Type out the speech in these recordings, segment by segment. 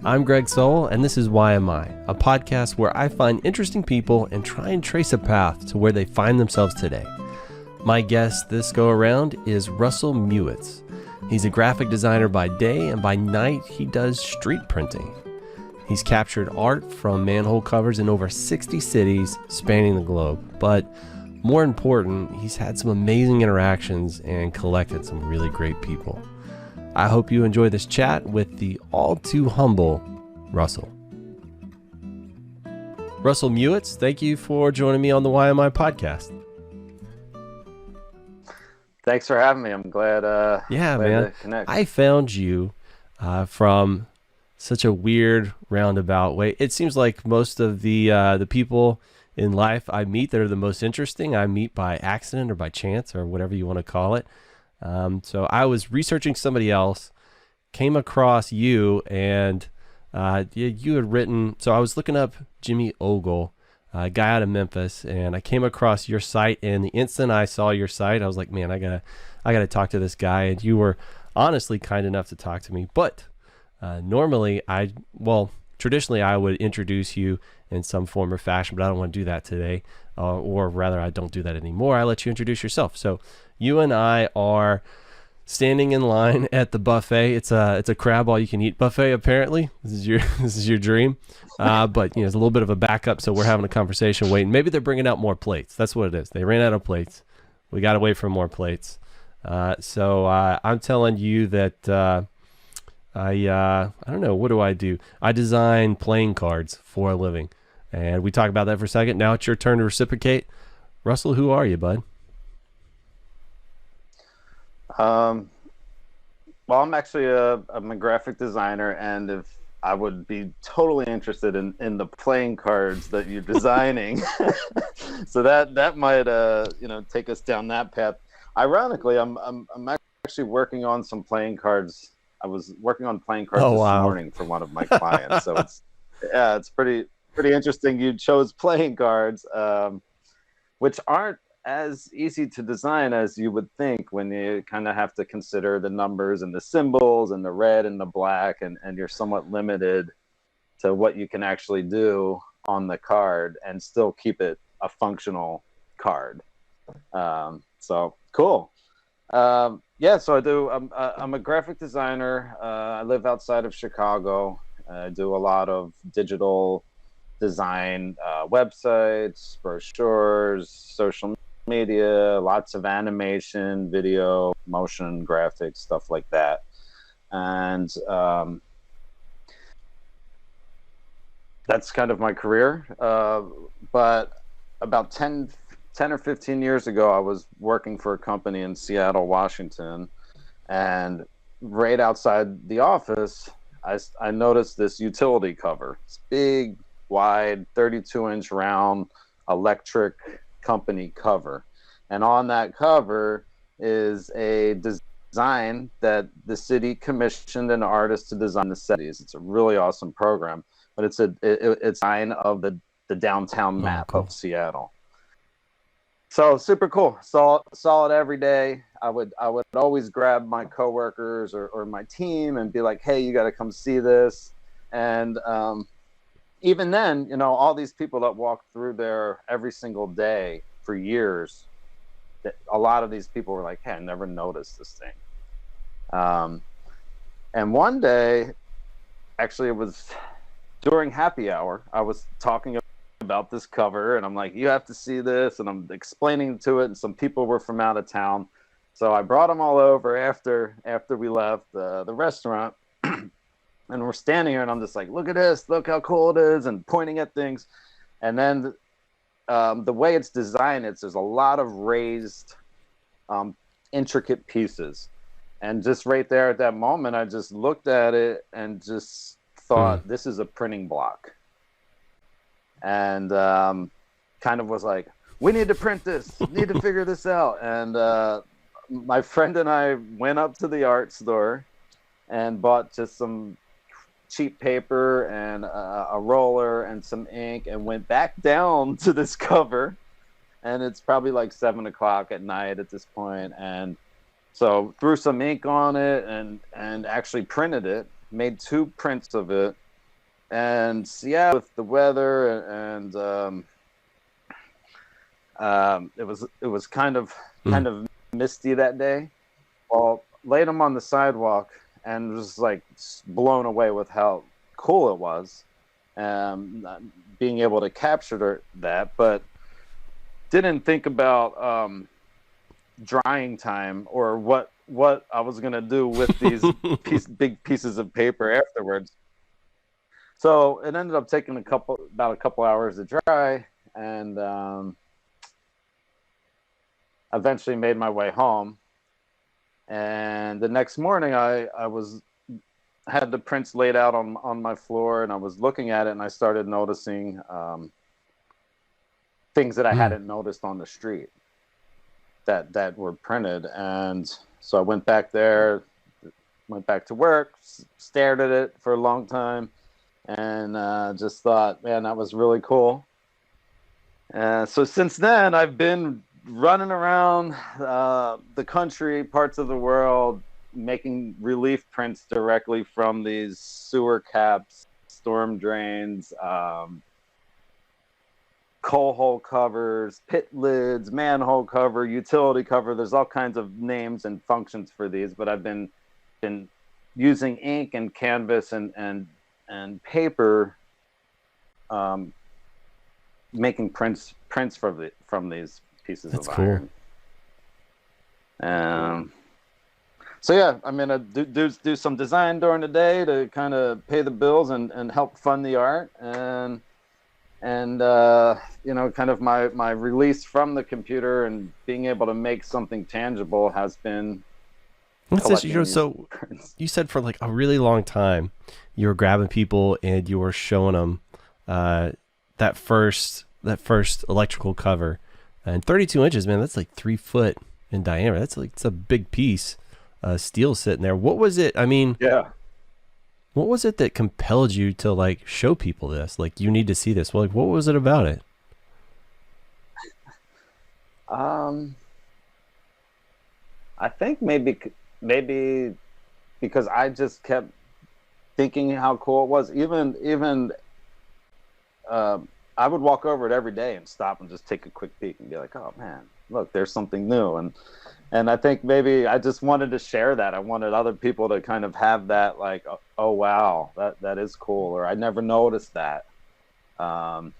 I'm Greg Sowell, and this is Why Am I, a podcast where I find interesting people and try and trace a path to where they find themselves today. My guest this go around is Russell Muits. He's a graphic designer by day, and by night he does street printing. He's captured art from manhole covers in over 60 cities spanning the globe, but more important, he's had some amazing interactions and collected some really great people. I hope you enjoy this chat with the all too humble Russell. Russell Muits, thank you for joining me on the Why Am I podcast. Thanks for having me. I'm glad. Man. To connect. I found you from such a weird roundabout way. It seems like most of the people in life I meet that are the most interesting, I meet by accident or by chance or whatever you want to call it. So I was researching somebody else, came across you, and you had written. So I was looking up Jimmy Ogle, a guy out of Memphis, and I came across your site. And the instant I saw your site, I was like, man, I gotta talk to this guy. And you were honestly kind enough to talk to me. But traditionally I would introduce you in some form or fashion, but I don't want to do that today, or rather, I don't do that anymore. I let you introduce yourself. So you and I are standing in line at the buffet. It's a crab all you can eat buffet. Apparently, this is your dream. But it's a little bit of a backup. So we're having a conversation, waiting. Maybe they're bringing out more plates. That's what it is. They ran out of plates. We got to wait for more plates. So I'm telling you that I don't know. What do I do? I design playing cards for a living, and we talk about that for a second. Now it's your turn to reciprocate. Russell, who are you, bud? Well, I'm actually I'm a graphic designer, and if I would be totally interested in the playing cards that you're designing, so that might take us down that path. Ironically, I'm actually working on some playing cards. I was working on playing cards this morning for one of my clients, so it's pretty interesting. You chose playing cards, which aren't as easy to design as you would think when you kind of have to consider the numbers and the symbols and the red and the black, and you're somewhat limited to what you can actually do on the card and still keep it a functional card. So cool. So I do. I'm a graphic designer. I live outside of Chicago. I do a lot of digital design, websites, brochures, social media, lots of animation, video, motion graphics, stuff like that. And that's kind of my career. But about 10 or 15 years ago, I was working for a company in Seattle, Washington, and right outside the office, I noticed this utility cover. It's big, wide, 32-inch round, electric company cover. And on that cover is a design that the city commissioned an artist to design the cities. It's a really awesome program, but it's a design of the downtown map of Seattle. So super cool. Saw it every day. I would always grab my coworkers or my team and be like, hey, you got to come see this. And even then, all these people that walk through there every single day for years, a lot of these people were like, hey, I never noticed this thing. And one day, actually, it was during happy hour, I was talking about this cover, and I'm like, you have to see this, and I'm explaining to it, and some people were from out of town. So I brought them all over after we left the restaurant. And we're standing here, and I'm just like, look at this, look how cool it is, and pointing at things. And then the way it's designed, there's a lot of raised, intricate pieces. And just right there at that moment, I just looked at it and just thought, this is a printing block. And kind of was like, we need to print this, need to figure this out. And my friend and I went up to the art store and bought just some cheap paper and a roller and some ink, and went back down to this cover. And it's probably like 7 o'clock at night at this point. And so threw some ink on it and actually printed it, made 2 prints of it, And yeah, with the weather and it was kind of misty that day. Well, laid them on the sidewalk and was like blown away with how cool it was, being able to capture that, but didn't think about drying time or what I was gonna do with these big pieces of paper afterwards. So it ended up taking about a couple hours to dry, and eventually made my way home. And the next morning, I had the prints laid out on my floor, and I was looking at it, and I started noticing things that I hadn't noticed on the street that were printed. And so I went back there, went back to work, stared at it for a long time, and just thought, man, that was really cool. So since then, I've been running around the country, parts of the world, making relief prints directly from these sewer caps, storm drains, coal hole covers, pit lids, manhole cover, utility cover. There's all kinds of names and functions for these, but I've been using ink and canvas and paper, making prints from these pieces That's of cool. iron. So yeah, I mean, I do some design during the day to kind of pay the bills and help fund the art, and kind of my release from the computer and being able to make something tangible has been collecting these So prints. you said for like a really long time, you were grabbing people and you were showing them that first electrical cover, and 32 inches, man, that's like 3 foot in diameter. It's a big piece, steel sitting there. What was it? I mean, Yeah. what was it that compelled you to like show people this? Like, you need to see this. Well, like, what was it about it? I think maybe because I just kept thinking how cool it was. Even I would walk over it every day and stop and just take a quick peek and be like, oh man, look, there's something new. And I think maybe I just wanted to share that. I wanted other people to kind of have that, like, oh wow, that is cool, or I never noticed that. So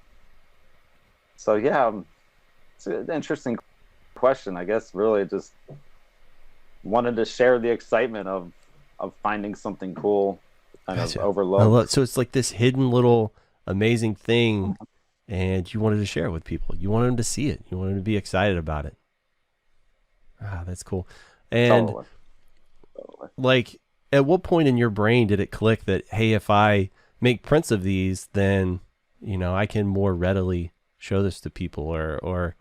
yeah, it's an interesting question. I guess really just wanted to share the excitement of finding something cool, kind of Gotcha. overlooked. So it's like this hidden little amazing thing, and you wanted to share it with people. You wanted them to see it. You wanted them to be excited about it. Ah, that's cool. And Totally. Totally. like, at what point in your brain did it click that, hey, if I make prints of these, then, I can more readily show this to people, or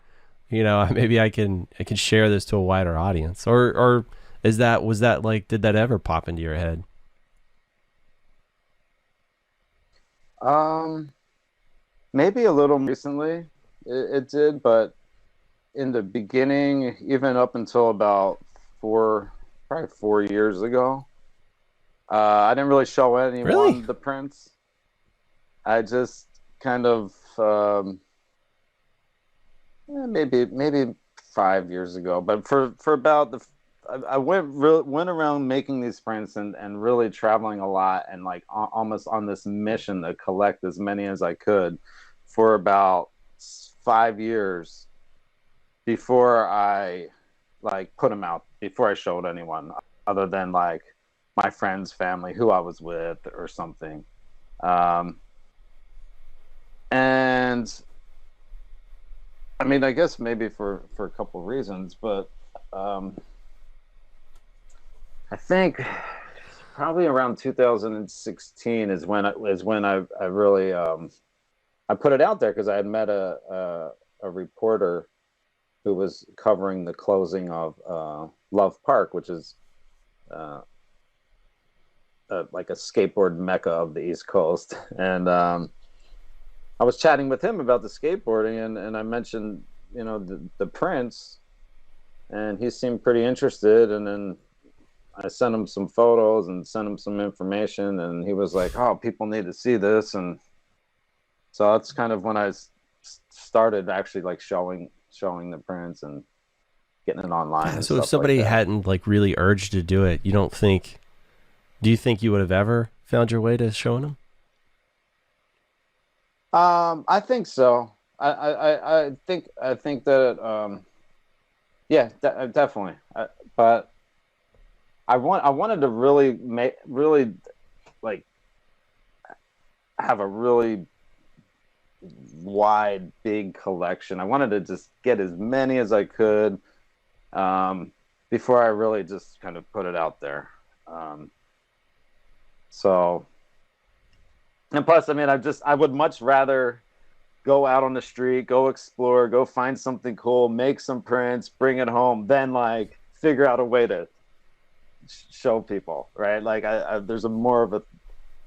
maybe I can share this to a wider audience, or was that like, did that ever pop into your head? Maybe a little recently it did, but in the beginning, even up until about probably 4 years ago, I didn't really show Really? anyone the prints. I just kind of maybe 5 years ago, but for about I went around making these prints and really traveling a lot, and like almost on this mission to collect as many as I could for about 5 years before I like put them out, before I showed anyone other than like my friends, family, who I was with or something. And I mean, I guess maybe for a couple of reasons, but I think probably around 2016 is when I really I put it out there because I had met a reporter who was covering the closing of Love Park, which is like a skateboard mecca of the East Coast, and I was chatting with him about the skateboarding, and I mentioned the prints, and he seemed pretty interested, and then I sent him some photos and sent him some information, and he was like, "Oh, people need to see this." And so that's kind of when I started actually like showing the prints and getting it online Yeah, and so if stuff like somebody that. hadn't like really urged to do it, do you think you would have ever found your way to showing them? I think so. I think that yeah, definitely. But I wanted to really really like have a really wide, big collection. I wanted to just get as many as I could um, before I really just kind of put it out there. Um, so, and plus, I mean, I would much rather go out on the street, go explore, go find something cool, make some prints, bring it home, then like figure out a way to show people, right? Like there's a more of a,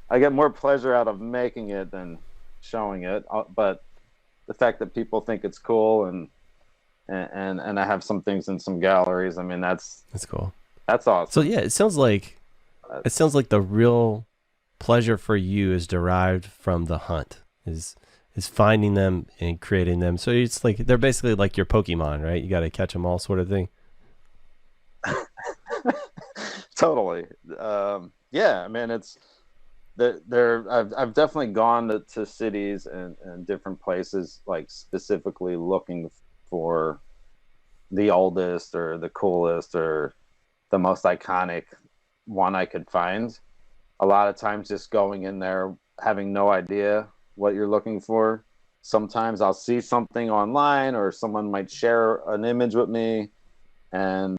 I get more pleasure out of making it than showing it. But the fact that people think it's cool and I have some things in some galleries, I mean, That's cool. that's So awesome. yeah, it sounds like the real pleasure for you is derived from the hunt, is finding them and creating them. So it's like they're basically like your Pokemon, right? You got to catch them all, sort of thing. Totally. Yeah, I mean, it's I've definitely gone to cities and different places, like specifically looking for the oldest or the coolest or the most iconic one I could find. A lot of times just going in there having no idea what you're looking for. Sometimes I'll see something online or someone might share an image with me, and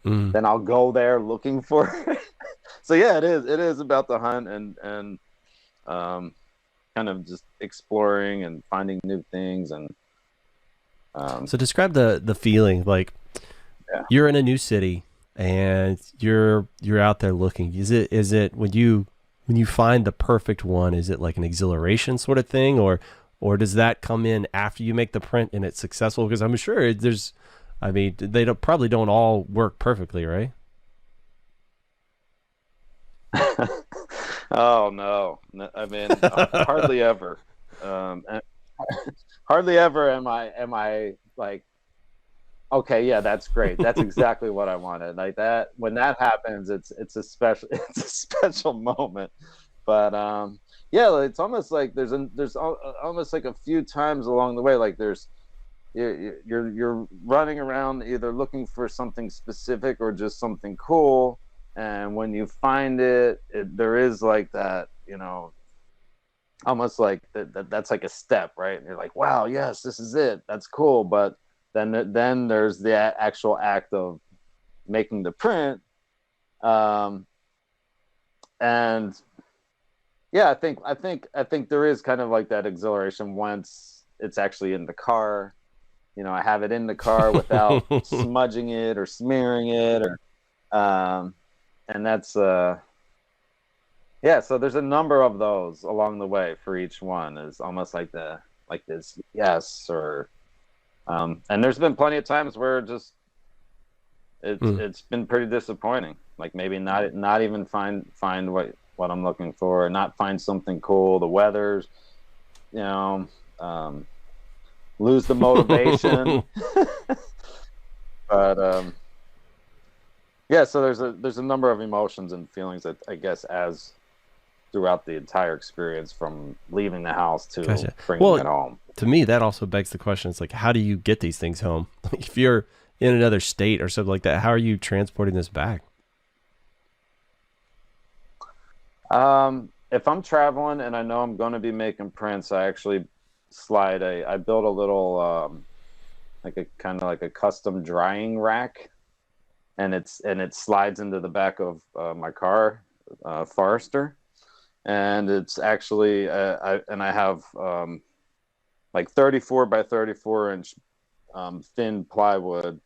Mm. then I'll go there looking for it. So yeah, it is about the hunt and um, kind of just exploring and finding new things and um, So describe the feeling, like yeah. you're in a new city and you're out there looking. Is it when you find the perfect one, is it like an exhilaration sort of thing, or does that come in after you make the print and it's successful? Because I'm sure there's, I mean, probably don't all work perfectly, right? Oh no. I mean, hardly ever. And hardly ever am I like, okay, yeah, that's great. That's exactly what I wanted. Like that, when that happens, it's a special it's a special moment. But yeah, it's almost like almost like a few times along the way, like you're running around either looking for something specific or just something cool, and when you find there is like that, almost like that's like a step, right? And you're like, wow, yes, this is it, that's cool. But then there's the actual act of making the print, um, and yeah, I think there is kind of like that exhilaration once it's actually in the car. I have it in the car without smudging it or smearing it, or and that's yeah. So there's a number of those along the way for each one. Is almost like this yes, or and there's been plenty of times where Mm. it's been pretty disappointing. Like maybe not even find what I'm looking for, not find something cool. The weather's, you know, um, lose the motivation. But yeah, so there's a number of emotions and feelings that I guess as throughout the entire experience from leaving the house to Gotcha. bringing Well, it home. to me, that also begs the question. It's like, how do you get these things home? Like, if you're in another state or something like that, how are you transporting this back? If I'm traveling and I know I'm going to be making prints, I actually I built a little like a kind of like a custom drying rack, and it slides into the back of my car, Forester, and it's actually I have like 34 by 34 inch thin plywood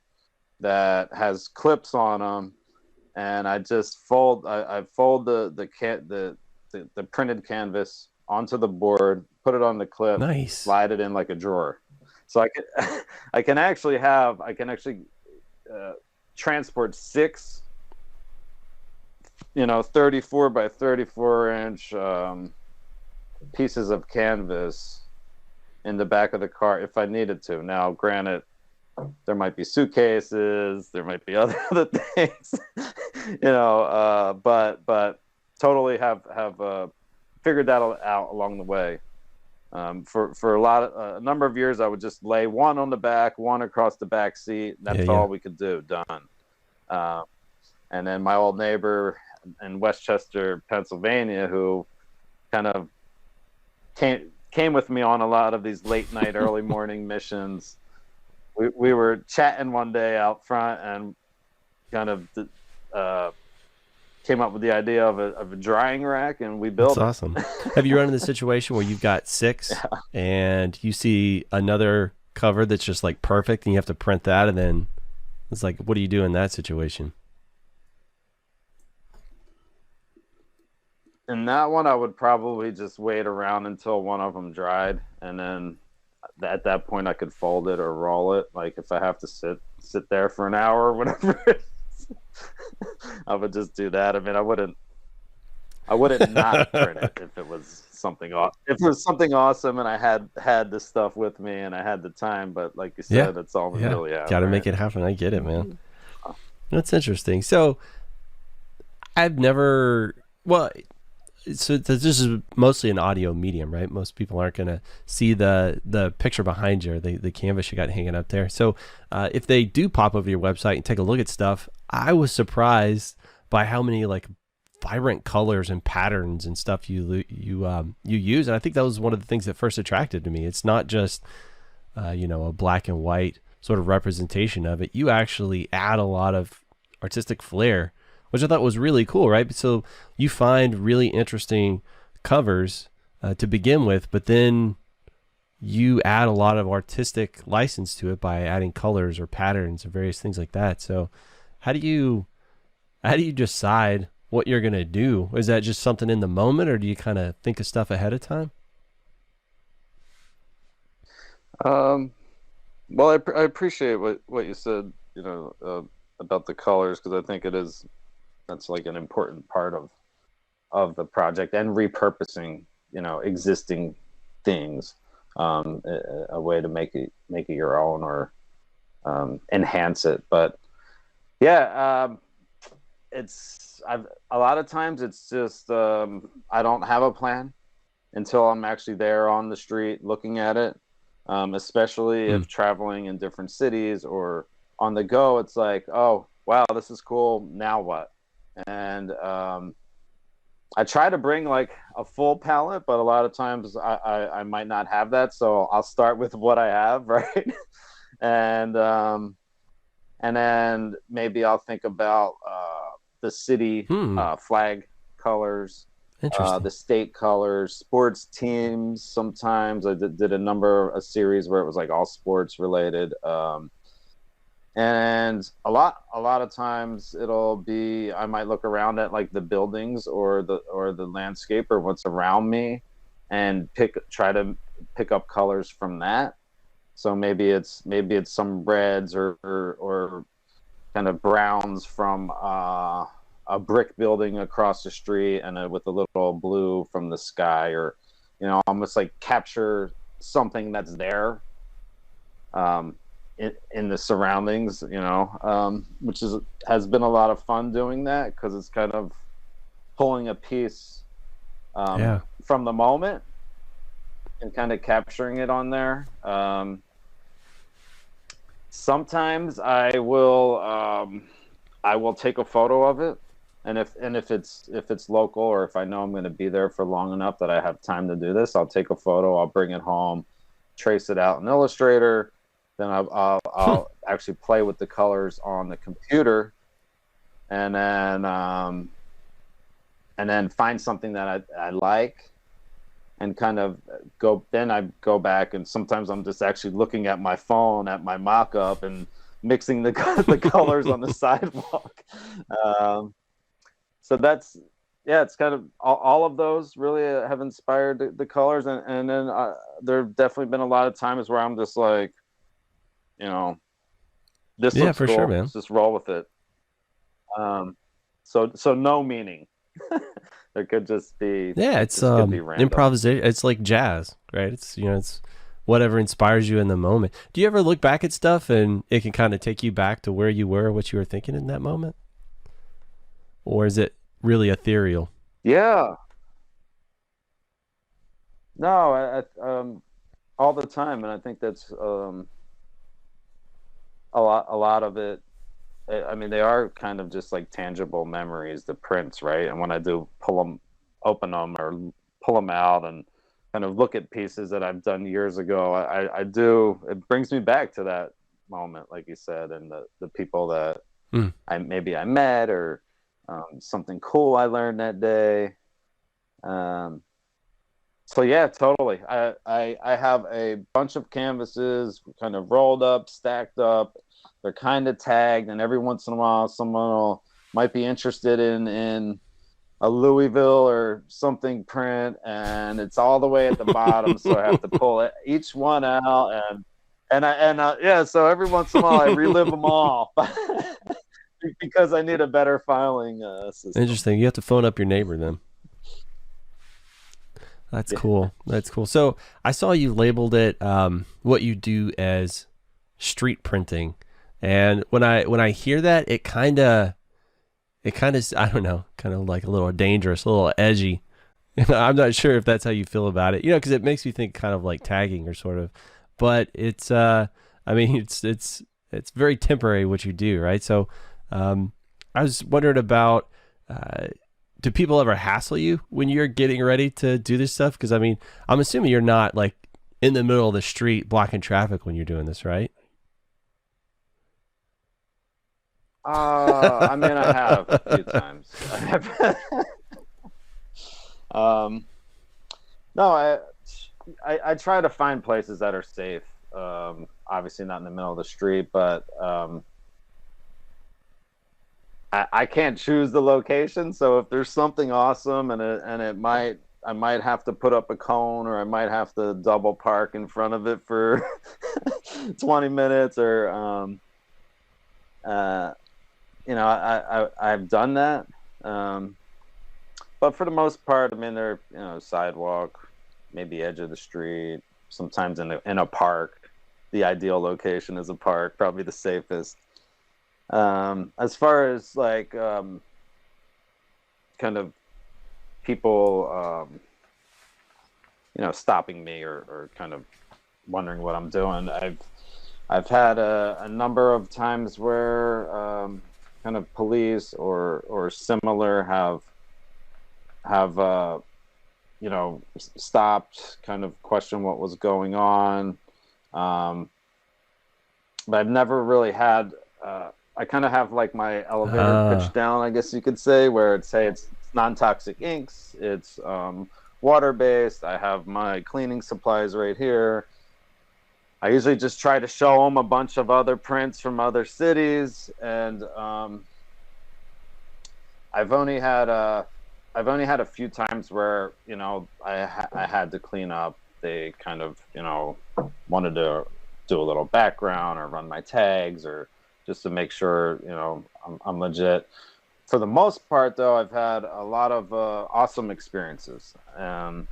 that has clips on them, and I fold the printed canvas onto the board, put it on the clip, Nice. slide it in like a drawer. So I can I can actually uh, transport six 34 by 34 inch pieces of canvas in the back of the car if I needed to. Now, granted, there might be suitcases, there might be other things, but totally have figured that out along the way. For a number of years, I would just lay one on the back, one across the back seat. That's all we could do. Done. And then my old neighbor in Westchester, Pennsylvania, who kind of came with me on a lot of these late night, early morning missions. We were chatting one day out front and kind of came up with the idea of a drying rack, and we built That's awesome. Have you run into the situation where you've got 6 and you see another cover that's just like perfect and you have to print that, and then it's like, what do you do in that situation? In that one, I would probably just wait around until one of them dried, and then at that point I could fold it or roll it. Like if I have to sit there for an hour or whatever it is, I would just do that. I mean, I wouldn't not print it if it was something awesome and I had this stuff with me and I had the time. But like you said, that's all we really have. Got to make it happen. I get it, man. That's interesting. So I've never, so this is mostly an audio medium, right? Most people aren't going to see the picture behind you, or the canvas you got hanging up there. So if they do pop over your website and take a look at stuff, I was surprised by how many like vibrant colors and patterns and stuff you use. And I think that was one of the things that first attracted to me. It's not just a black and white sort of representation of it. You actually add a lot of artistic flair, which I thought was really cool, right? So you find really interesting covers to begin with, but then you add a lot of artistic license to it by adding colors or patterns or various things like that. So how do you decide what you're going to do? Is that just something in the moment, or do you kind of think of stuff ahead of time? Well, I appreciate what you said, about the colors, because I think that's like an important part of the project, and repurposing, existing things, a way to make it your own, or enhance it. But yeah, a lot of times it's just I don't have a plan until I'm actually there on the street looking at it, especially if traveling in different cities or on the go. It's like, oh wow, this is cool, now what? And I try to bring like a full palette, but a lot of times I might not have that, so I'll start with what I have, right? and then maybe I'll think about the city flag colors, the state colors, sports teams. Sometimes I did a series where it was like all sports related. And a lot of times it'll be, I might look around at like the buildings or the landscape or what's around me, and try to pick up colors from that. So maybe it's some reds or kind of browns from a brick building across the street, and with a little blue from the sky, or almost like capture something that's there. In the surroundings, which has been a lot of fun doing that, because it's kind of pulling a piece from the moment and kind of capturing it on there. Sometimes I will take a photo of it, and if it's local, or if I know I'm going to be there for long enough that I have time to do this, I'll take a photo, I'll bring it home, trace it out in Illustrator. Then I'll actually play with the colors on the computer, and then find something that I like, and kind of then I go back, and sometimes I'm just actually looking at my phone at my mock-up and mixing the colors on the sidewalk. So it's kind of all of those really have inspired the colors, and then there have definitely been a lot of times where I'm just like, this looks for cool. sure, man. Let's just roll with it. So no meaning. There could just be, Yeah, it it's just could be random. improvisation. It's like jazz, right? It's it's whatever inspires you in the moment. Do you ever look back at stuff and it can kind of take you back to where you were, what you were thinking in that moment, or is it really ethereal? Yeah. No, all the time, and I think that's a lot of it. I mean, they are kind of just like tangible memories, the prints, right? And when I do pull them, open them, or pull them out, and kind of look at pieces that I've done years ago, I do. It brings me back to that moment, like you said, and the people that Mm. I met, or something cool I learned that day. Um, so yeah, totally. I have a bunch of canvases kind of rolled up, stacked up. They're kind of tagged, and every once in a while, might be interested in a Louisville or something print, and it's all the way at the bottom, so I have to pull each one out, and yeah. So every once in a while, I relive them all because I need a better filing system. Interesting. You have to phone up your neighbor then. That's Yeah. cool. That's cool. So I saw you labeled it what you do as street printing, and when I hear that, it kind of I don't know, kind of like a little dangerous, a little edgy. I'm not sure if that's how you feel about it, because it makes me think kind of like tagging or sort of, but it's I mean it's very temporary what you do, right? So I was wondering about do people ever hassle you when you're getting ready to do this stuff? Because I mean, I'm assuming you're not like in the middle of the street blocking traffic when you're doing this, right? I mean, I have a few times. I have. um, no, I try to find places that are safe. Obviously, not in the middle of the street, but I can't choose the location. So if there's something awesome, I might have to put up a cone, or I might have to double park in front of it for 20 minutes, or I've done that. But for the most part, I mean, they're, sidewalk, maybe edge of the street, sometimes in a park. The ideal location is a park, probably the safest. As far as like kind of people, stopping me, or kind of wondering what I'm doing, I've had a number of times where kind of police or similar have stopped, kind of question what was going on. But I've never really had. I kind of have like my elevator pitch down, I guess you could say, where it's non-toxic inks, it's water-based. I have my cleaning supplies right here. I usually just try to show them a bunch of other prints from other cities, and I've only had a few times where I had to clean up. They kind of wanted to do a little background or run my tags, or just to make sure I'm legit. For the most part, though, I've had a lot of awesome experiences. I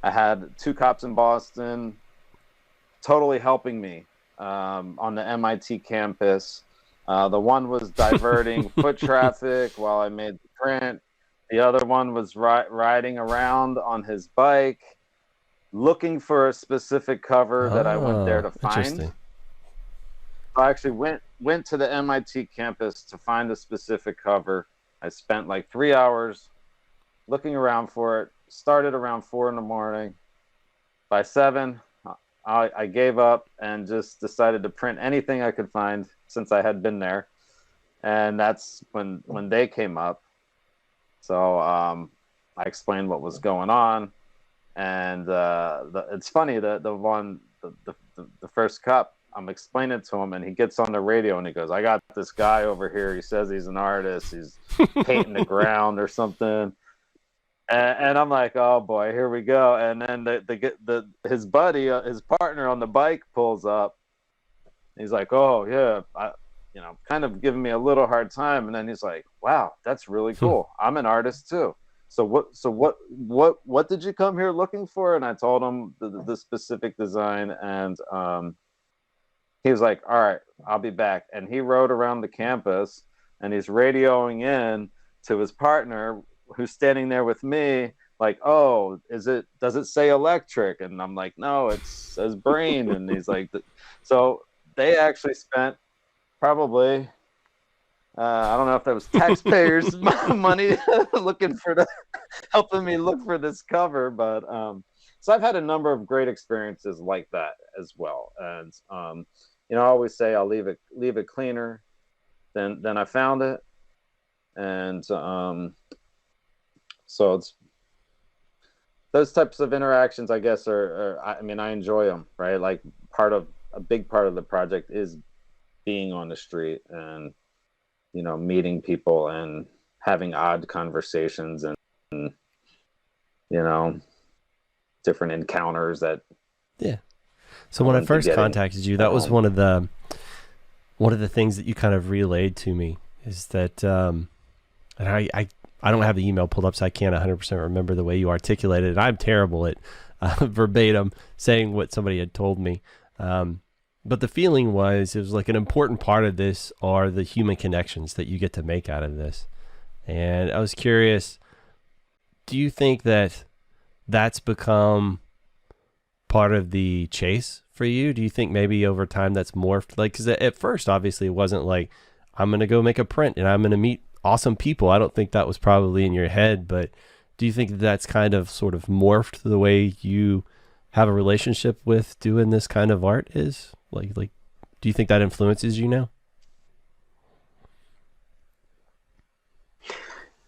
had 2 cops in Boston totally helping me on the MIT campus. The one was diverting foot traffic while I made the print. The other one was riding around on his bike, looking for a specific cover that I went there to find. I actually went to the MIT campus to find a specific cover. I spent like 3 hours looking around for it. Started around 4 in the morning. By 7, I gave up and just decided to print anything I could find, since I had been there. And that's when they came up. So I explained what was going on, and it's funny that the first cop, I'm explaining it to him, and he gets on the radio and he goes, "I got this guy over here. He says he's an artist. He's painting the ground or something." And I'm like, "Oh boy, here we go." And then his buddy, his partner on the bike, pulls up. He's like, "Oh yeah, kind of giving me a little hard time. And then he's like, wow, that's really cool. I'm an artist too. So what did you come here looking for? And I told him the specific design, and he was like, all right, I'll be back. And he rode around the campus, and he's radioing in to his partner who's standing there with me, like, oh, does it say electric? And I'm like, no, it says brain. And he's like, so they actually spent probably, I don't know if that was taxpayers' money helping me look for this cover, but so I've had a number of great experiences like that as well. And I always say I'll leave it cleaner than I found it. And so it's those types of interactions, I guess, I enjoy them, right? Like a big part of the project is being on the street and, meeting people and having odd conversations and different encounters that. Yeah. So when I first contacted you, that was one of the things that you kind of relayed to me is that, and I don't have the email pulled up, so I can't 100% remember the way you articulated it. I'm terrible at verbatim saying what somebody had told me. But the feeling was, it was like an important part of this are the human connections that you get to make out of this. And I was curious, do you think that that's become part of the chase for you? Do you think maybe over time that's morphed? Like, because at first, obviously, it wasn't like, I'm going to go make a print and I'm going to meet awesome people. I don't think that was probably in your head, but do you think that's kind of sort of morphed the way you have a relationship with doing this kind of art is? Like, do you think that influences you now?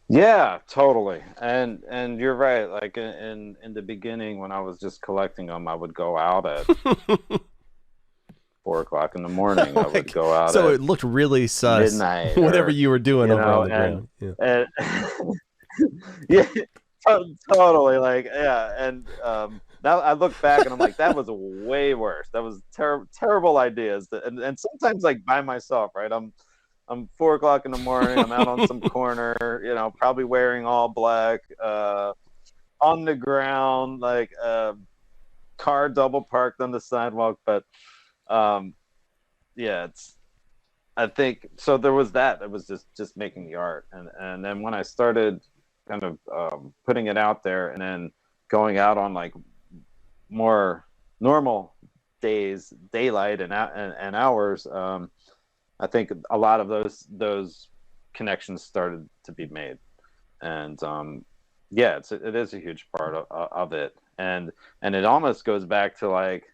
Yeah, totally. And you're right. Like in the beginning, when I was just collecting them, I would go out at 4:00 in the morning. I would go out. So it looked really sus. Midnight. Whatever you were doing over on the ground. Yeah, totally. Like, yeah. And now I look back and I'm like, that was way worse. That was terrible ideas. And sometimes like by myself, right? I'm 4:00 in the morning. I'm out on some corner, probably wearing all black, on the ground, like car double parked on the sidewalk. But yeah, I think so. There was that. It was just making the art, and then when I started kind of putting it out there, and then going out on like more normal days, daylight and hours. I think a lot of those connections started to be made, and yeah, it is a huge part of it, and it almost goes back to like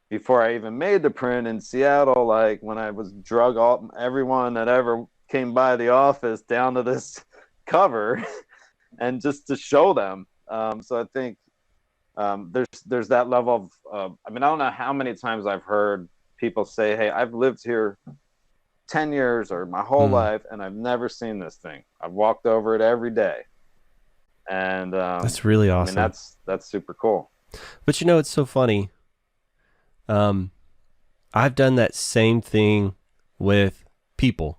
before I even made the print in Seattle, like when I was drug everyone that ever came by the office down to this cover, and just to show them. So I think there's that level of I don't know how many times I've heard people say, "Hey, I've lived here 10 years or my whole life, and I've never seen this thing. I've walked over it every day." And that's really awesome. That's super cool. But it's so funny. I've done that same thing with people.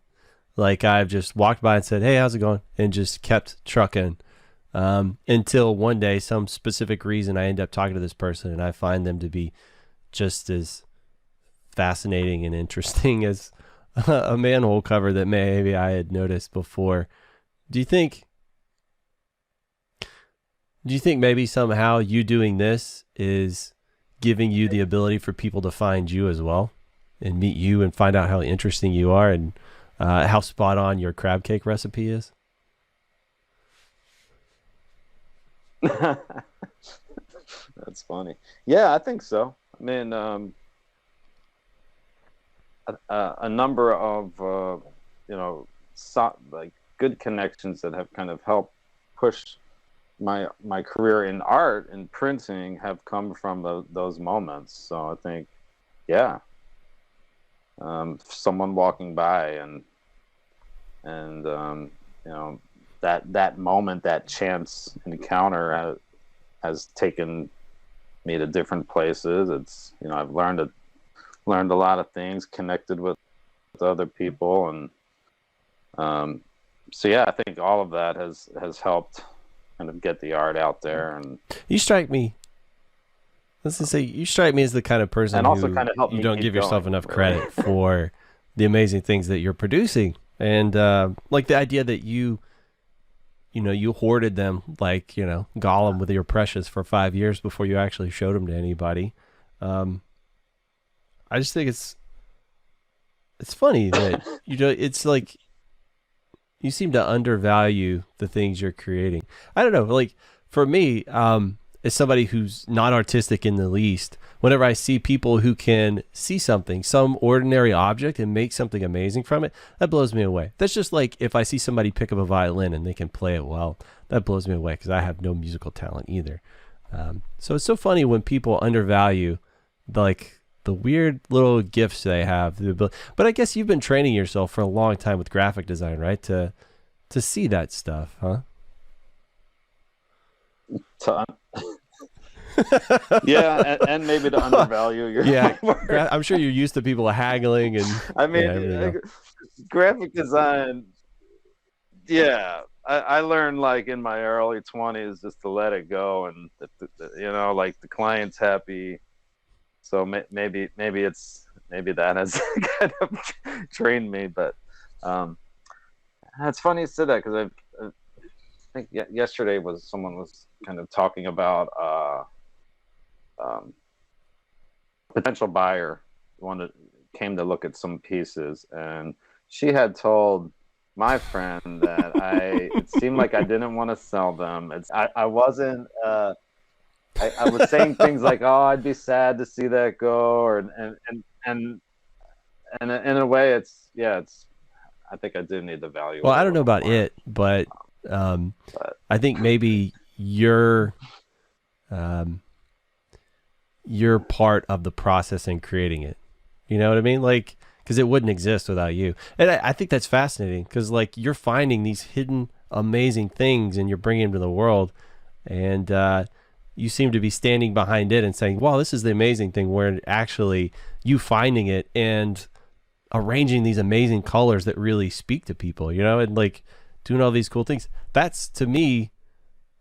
Like I've just walked by and said, "Hey, how's it going?" and just kept trucking until one day, some specific reason, I end up talking to this person and I find them to be just as fascinating and interesting as a manhole cover that maybe I had noticed before. Do you think maybe somehow you doing this is giving you the ability for people to find you as well and meet you and find out how interesting you are and how spot on your crab cake recipe is? That's funny. Yeah, I think so. A number of like good connections that have kind of helped push my career in art and printing have come from those moments. So I think, yeah, someone walking by and that moment, that chance encounter has taken me to different places. It's I've learned a lot of things, connected with with other people, and so yeah, I think all of that has helped kind of get the art out there, and You strike me. Let's just say you strike me as the kind of person also who kind of helped you me don't keep give yourself going, enough really. credit for the amazing things that you're producing, and like the idea that you hoarded them like Gollum with your precious for 5 years before you actually showed them to anybody. I just think it's funny that it's like you seem to undervalue the things you're creating. I don't know, like for me, as somebody who's not artistic in the least, whenever I see people who can see something, some ordinary object, and make something amazing from it, that blows me away. That's just like if I see somebody pick up a violin and they can play it well, that blows me away because I have no musical talent either. So it's so funny when people undervalue the weird little gifts they have. But I guess you've been training yourself for a long time with graphic design, right? To see that stuff, huh? To yeah, and maybe to undervalue your Yeah, work. I'm sure you're used to people haggling and I mean, everything else. graphic design. Yeah, I learned like in my early 20s just to let it go, and like the client's happy. So maybe that has kind of trained me. But it's funny you said that because I think yesterday someone was kind of talking about potential buyer came to look at some pieces, and she had told my friend that it seemed like I didn't want to sell them. I wasn't. I was saying things like, "Oh, I'd be sad to see that go," and in a way, it's. I think I do need to value Well, it a I don't know little about more. it, but But I think maybe um, you're part of the process in creating it. You know what I mean? Like, because it wouldn't exist without you. And I think that's fascinating because, like, you're finding these hidden, amazing things and you're bringing them to the world. And you seem to be standing behind it and saying, wow, this is the amazing thing, where actually you finding it and arranging these amazing colors that really speak to people, and like doing all these cool things. That's, to me,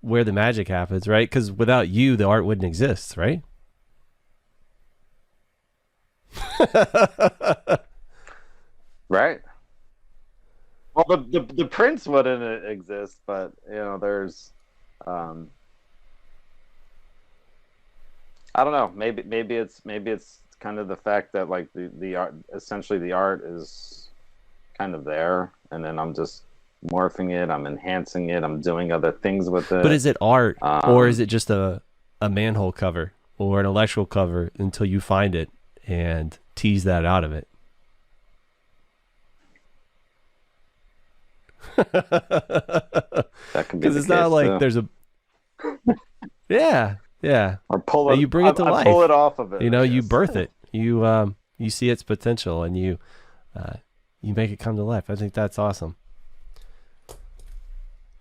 where the magic happens, right? Because without you, the art wouldn't exist, right? right. Well, the prints wouldn't exist, but there's. Um, I don't know. Maybe it's kind of the fact that like the art, essentially the art is kind of there, and then I'm just morphing it, I'm enhancing it, I'm doing other things with But it. is it art, or is it just a manhole cover or an electrical cover until you find it and tease that out of it? That could be Because the it's case not like too. there's a yeah. Or pull And it. you bring it to life. pull it off of it. You birth it. You see its potential and you make it come to life. I think that's awesome.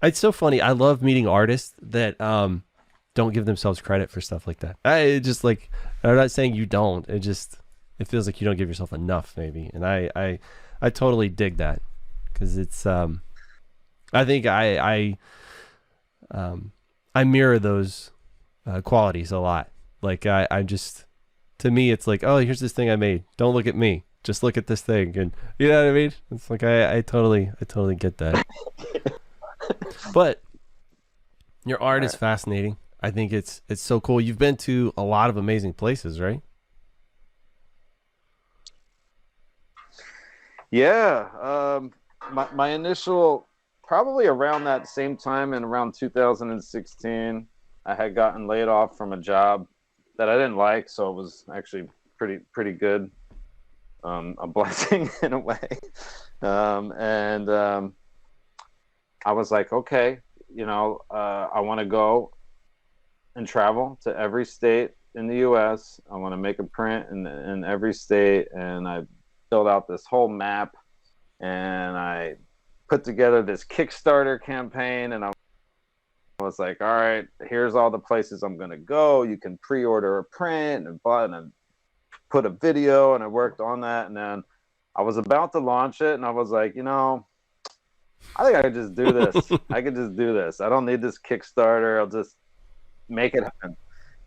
It's so funny. I love meeting artists that don't give themselves credit for stuff like that. I just like, I'm not saying you don't. It feels like you don't give yourself enough, maybe. And I totally dig that because it's I think I mirror those qualities a lot. Like I just, to me, it's like, oh, here's this thing I made. Don't look at me. Just look at this thing, and you know what I mean. It's like I totally get that. But your art is fascinating. I think it's so cool. You've been to a lot of amazing places, right? Yeah. My initial, probably around that same time in around 2016, I had gotten laid off from a job that I didn't like, so it was actually pretty good. A blessing in a way. And I was like, okay, I want to go and travel to every state in the U.S. I want to make a print in every state, and I filled out this whole map, and I put together this Kickstarter campaign, and I was like, all right, here's all the places I'm going to go. You can pre-order a print, and I put a video, and I worked on that, and then I was about to launch it, and I was like, I think I could just do this. I could just do this. I don't need this Kickstarter. I'll just make it happen.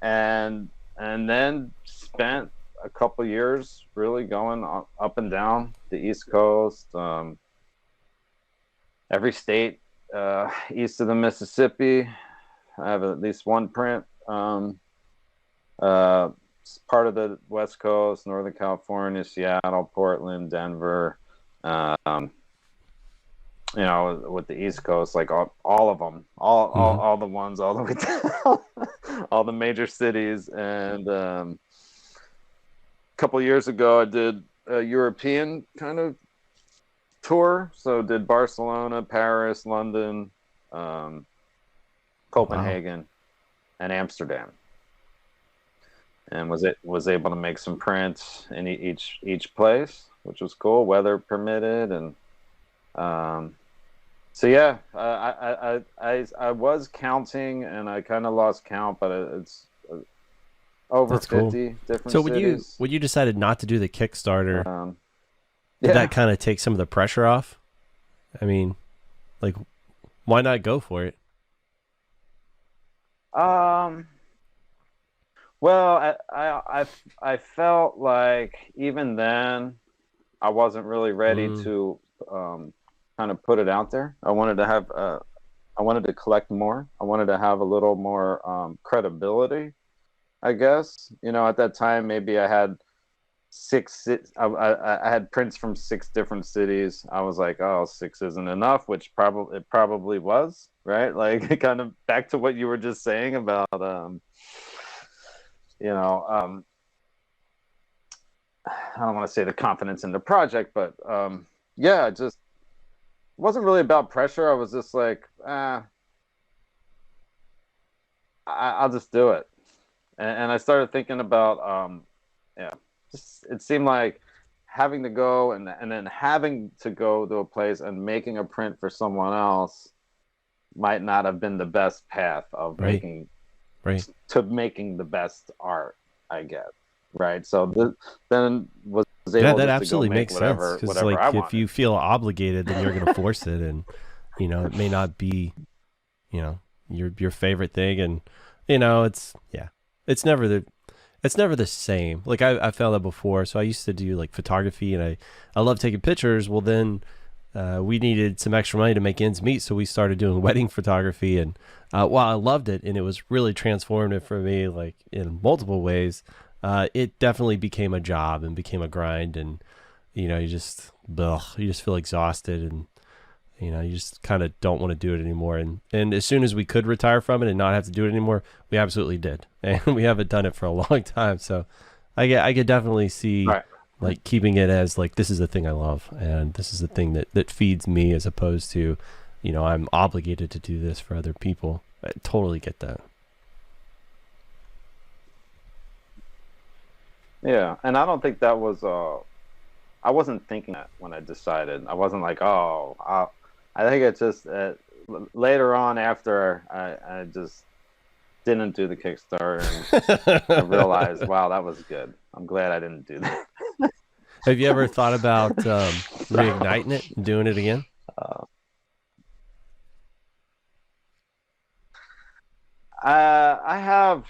And then spent a couple years really going up and down the East Coast, every state east of the Mississippi. I have at least one print. Part of the West Coast, Northern California, Seattle, Portland, Denver. With the East Coast, like all of them, all the ones, all the way down, all the major cities. And a couple years ago, I did a European kind of tour. So did Barcelona, Paris, London, Copenhagen, and Amsterdam, and was able to make some prints in each place, which was cool, weather permitted. And so yeah, I was counting, and I kind of lost count, but it's over That's 50 cool. different So cities. when you decided not to do the Kickstarter, Yeah. did that kind of take some of the pressure off? I mean, like, why not go for it? Well, I felt like even then I wasn't really ready to kind of put it out there. I wanted to collect more. I wanted to have a little more credibility, I guess. At that time, maybe I had I had prints from 6 different cities. I was like, oh, 6 isn't enough, which it probably was, right? Like, kind of back to what you were just saying about I don't want to say the confidence in the project, but yeah, it just wasn't really about pressure. I was just like, I'll just do it. And I started thinking about, just, it seemed like having to go and then having to go to a place and making a print for someone else might not have been the best path of making the best art, I guess. Right. So then was able that to absolutely go make makes whatever, sense. whatever Like, I if wanted. you feel obligated, then you're going to force it, and it may not be, your favorite thing, and it's never the same. Like, I felt that before. So I used to do like photography, and I love taking pictures. Well, then we needed some extra money to make ends meet, so we started doing wedding photography, and while I loved it and it was really transformative for me, like in multiple ways, it definitely became a job and became a grind, and you just feel exhausted, and you just kind of don't want to do it anymore. And as soon as we could retire from it and not have to do it anymore, we absolutely did, and we haven't done it for a long time. So I could definitely see like keeping it as like, this is the thing I love, and this is the thing that feeds me, as opposed to I'm obligated to do this for other people. I totally get that. Yeah, and I don't think that was I wasn't thinking that when I decided. I wasn't like, I think it's just later on, after I just didn't do the Kickstarter, and I realized, wow, that was good. I'm glad I didn't do that. Have you ever thought about reigniting it and doing it again? I have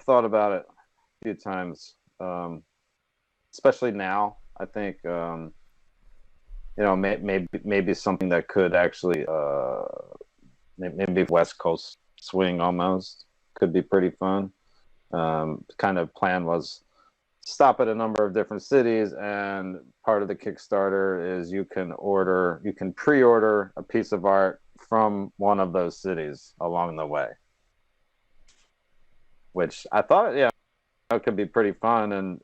thought about it a few times, especially now. I think maybe something that could actually maybe West Coast swing almost could be pretty fun. Kind of plan was stop at a number of different cities, and part of the Kickstarter is you can pre-order a piece of art from one of those cities along the way, which I thought, it could be pretty fun.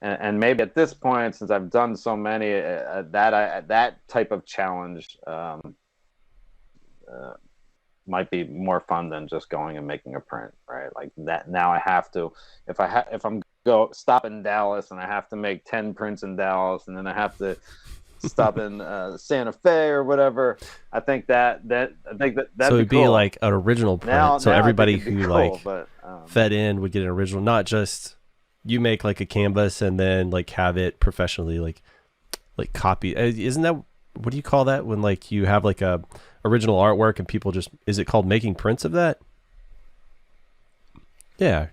And maybe at this point, since I've done so many, that type of challenge might be more fun than just going and making a print, right? Like that. Now I have to, if I'm stop in Dallas and I have to make 10 prints in Dallas, and then I have to stop in Santa Fe or whatever. I think that'd so it'd be cool. like an original print. So everybody who cool, like but, fed in would get an original, not just you make like a canvas and then like have it professionally like copy. Isn't that, what do you call that when like you have like a original artwork and people just, is it called making prints of that? Yeah.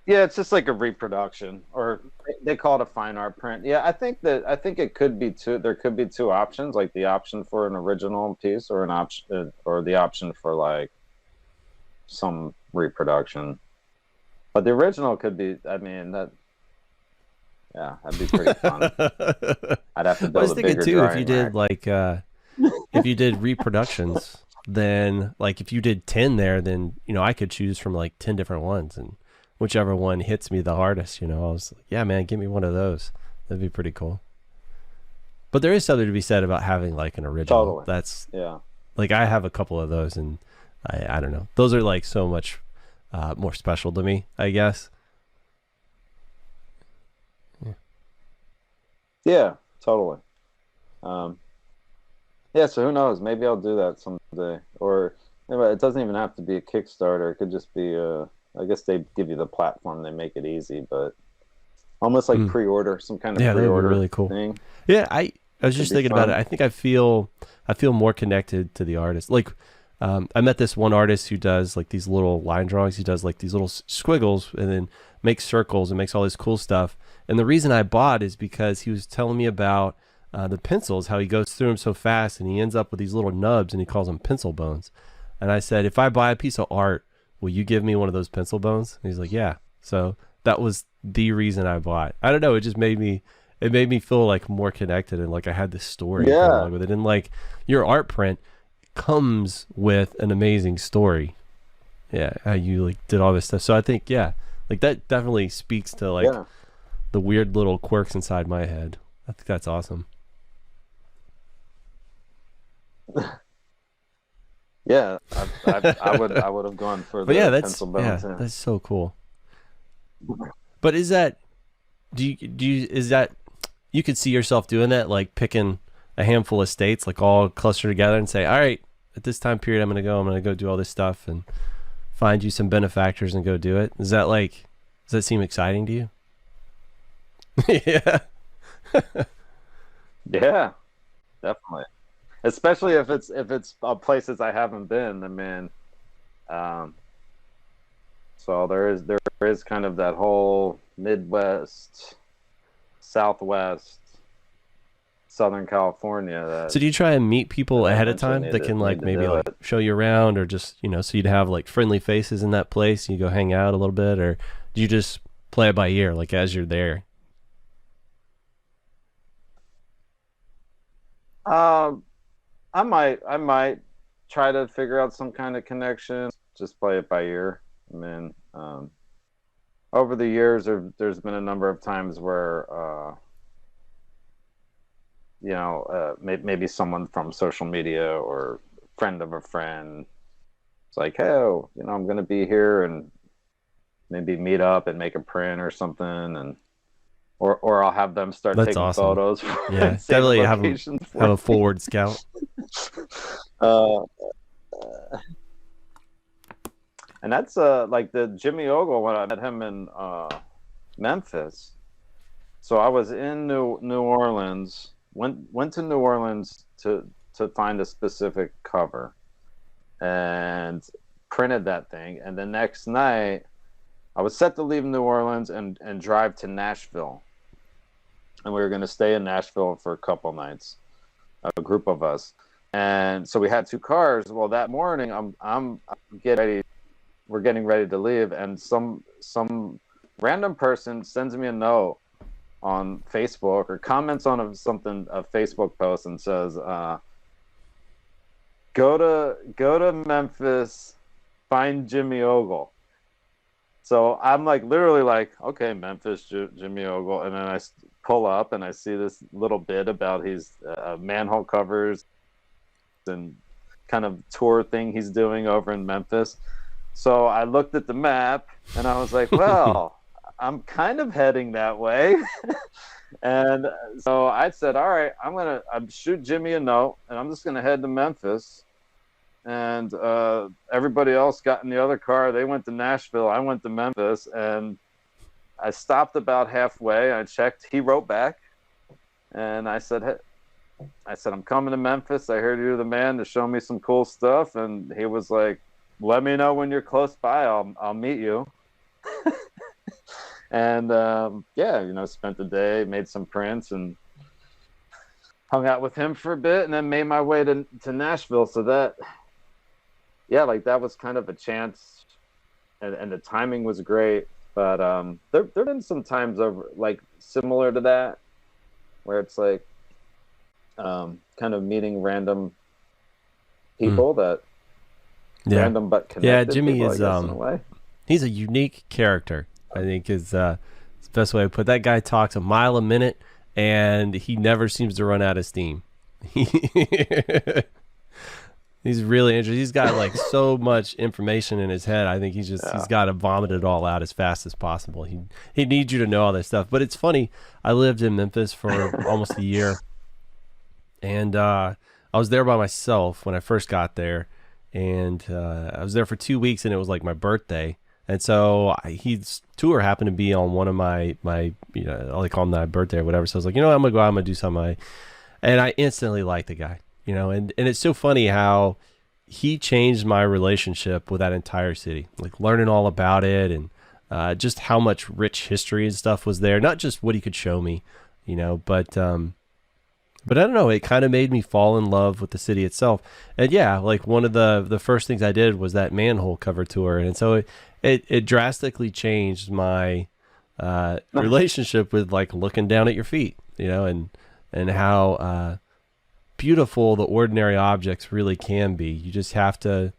Yeah, it's just like a reproduction, or they call it a fine art print. Yeah, I think it could be two. There could be two options, like the option for an original piece, or an option, or the option for like some reproduction. But the original could be. I mean, yeah, that'd be pretty fun. I'd have to I was build a thinking bigger too, if you drying did rack. like if you did reproductions, then like if you did 10 there, then I could choose from like 10 different ones, and whichever one hits me the hardest, I was like, yeah, man, give me one of those. That'd be pretty cool. But there is something to be said about having like an original. Totally. That's, Yeah. like, I have a couple of those, and I don't know. Those are like so much more special to me, I guess. Yeah, totally. Yeah, so who knows? Maybe I'll do that someday. Or it doesn't even have to be a Kickstarter. It could just be I guess they give you the platform, they make it easy, but almost like pre-order, some kind of Yeah, that would be pre-order really cool thing. Yeah, I was just Could be thinking about fun. it. I think I feel more connected to the artist. Like, I met this one artist who does like these little line drawings. He does like these little squiggles and then makes circles and makes all this cool stuff. And the reason I bought is because he was telling me about the pencils, how he goes through them so fast and he ends up with these little nubs and he calls them pencil bones. And I said, if I buy a piece of art, will you give me one of those pencil bones? And he's like, yeah. So that was the reason I bought. I don't know. It just made me feel like more connected, and like I had this story to go Yeah. along with it. And like your art print comes with an amazing story. Yeah, how you like did all this stuff. So I think, yeah, like that definitely speaks to like Yeah. the weird little quirks inside my head. I think that's awesome. Yeah, I would have gone for But the yeah, that's pencil bones. Yeah. that's so cool. But is that, do you is that, you could see yourself doing that, like picking a handful of states, like all cluster together and say, all right, at this time period, I'm going to go do all this stuff and find you some benefactors and go do it. Is that like, does that seem exciting to you? Yeah. Yeah, definitely. Especially if it's places I haven't been. I mean, um, so there is kind of that whole Midwest, Southwest, Southern California that So do you try and meet people I ahead of eventually time that can like need to maybe do like it. show you around, or just, so you'd have like friendly faces in that place and you go hang out a little bit, or do you just play it by ear, like as you're there? Um, I might try to figure out some kind of connection. Just play it by ear. I mean, over the years, there's been a number of times where maybe someone from social media or friend of a friend, it's like, hey, I'm going to be here, and maybe meet up and make a print or something, and or I'll have them start That's taking awesome. photos Yeah, and save definitely have locations a for forward scout. uh, and that's like the Jimmy Ogle, when I met him in Memphis. So I was in New Orleans, went to New Orleans to find a specific cover, and printed that thing. And the next night, I was set to leave New Orleans and drive to Nashville, and we were going to stay in Nashville for a couple nights, a group of us. And so we had two cars. Well, that morning, I'm getting ready. We're getting ready to leave, and some random person sends me a note on Facebook, or comments on a Facebook post, and says, go to Memphis, find Jimmy Ogle. So I'm like, literally like, okay, Memphis, Jimmy Ogle. And then I pull up and I see this little bit about his manhole covers and kind of tour thing he's doing over in Memphis. So I looked at the map and I was like, well, I'm kind of heading that way. And so I said, all right, I'm going to shoot Jimmy a note, and I'm just going to head to Memphis. And everybody else got in the other car. They went to Nashville. I went to Memphis, and I stopped about halfway. I checked. He wrote back, and I said, hey, I'm coming to Memphis. I heard you're the man to show me some cool stuff. And he was like, let me know when you're close by. I'll meet you. And yeah, spent the day, made some prints, and hung out with him for a bit, and then made my way to Nashville. So that, yeah, like that was kind of a chance, and the timing was great. But there've been some times over like similar to that, where it's like kind of meeting random people that random but connected. Yeah, Jimmy people, is I guess, in a way. He's a unique character, I think is the best way to put it. That guy talks a mile a minute, and he never seems to run out of steam. He's really interesting. He's got like so much information in his head. I think he's got to vomit it all out as fast as possible. He needs you to know all this stuff. But it's funny. I lived in Memphis for almost a year, and I was there by myself when I first got there, and I was there for 2 weeks, and it was like my birthday. And so his tour happened to be on one of my I call him my birthday or whatever. So I was like, I'm going to go out, I'm going to do something. And I instantly liked the guy, and it's so funny how he changed my relationship with that entire city, like learning all about it and just how much rich history and stuff was there. Not just what he could show me, but I don't know, it kind of made me fall in love with the city itself. And yeah, like one of the first things I did was that manhole cover tour. And so it drastically changed my relationship with like looking down at your feet, and how beautiful the ordinary objects really can be. You just have to,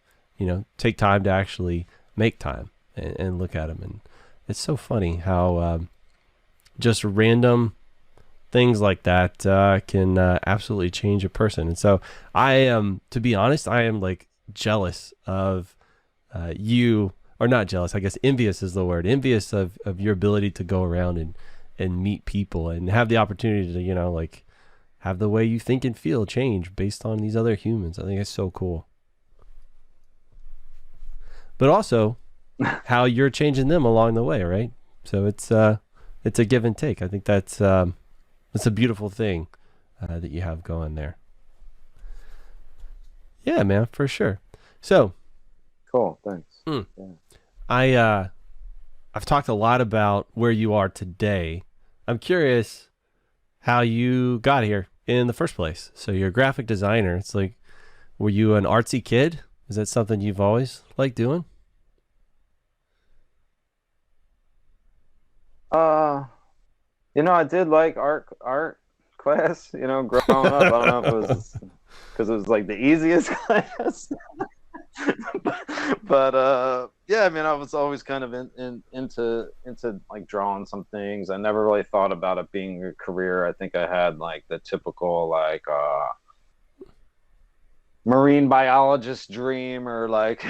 take time to actually make time and look at them. And it's so funny how just random things like that can absolutely change a person. And so I am, to be honest, I am like jealous of you, or not jealous, I guess envious is the word, envious of your ability to go around and meet people and have the opportunity to, like have the way you think and feel change based on these other humans. I think it's so cool. But also how you're changing them along the way, right? So it's a give and take. I think that's a beautiful thing that you have going there. Yeah, man, for sure. So cool, thanks. Yeah. I've talked a lot about where you are today. I'm curious how you got here in the first place. So you're a graphic designer. It's like, were you an artsy kid? Is that something you've always liked doing? I did like art class, growing up. I don't know if it was because it was like the easiest class. but yeah, I mean, I was always kind of into like drawing some things. I never really thought about it being a career. I think I had like the typical like marine biologist dream, or like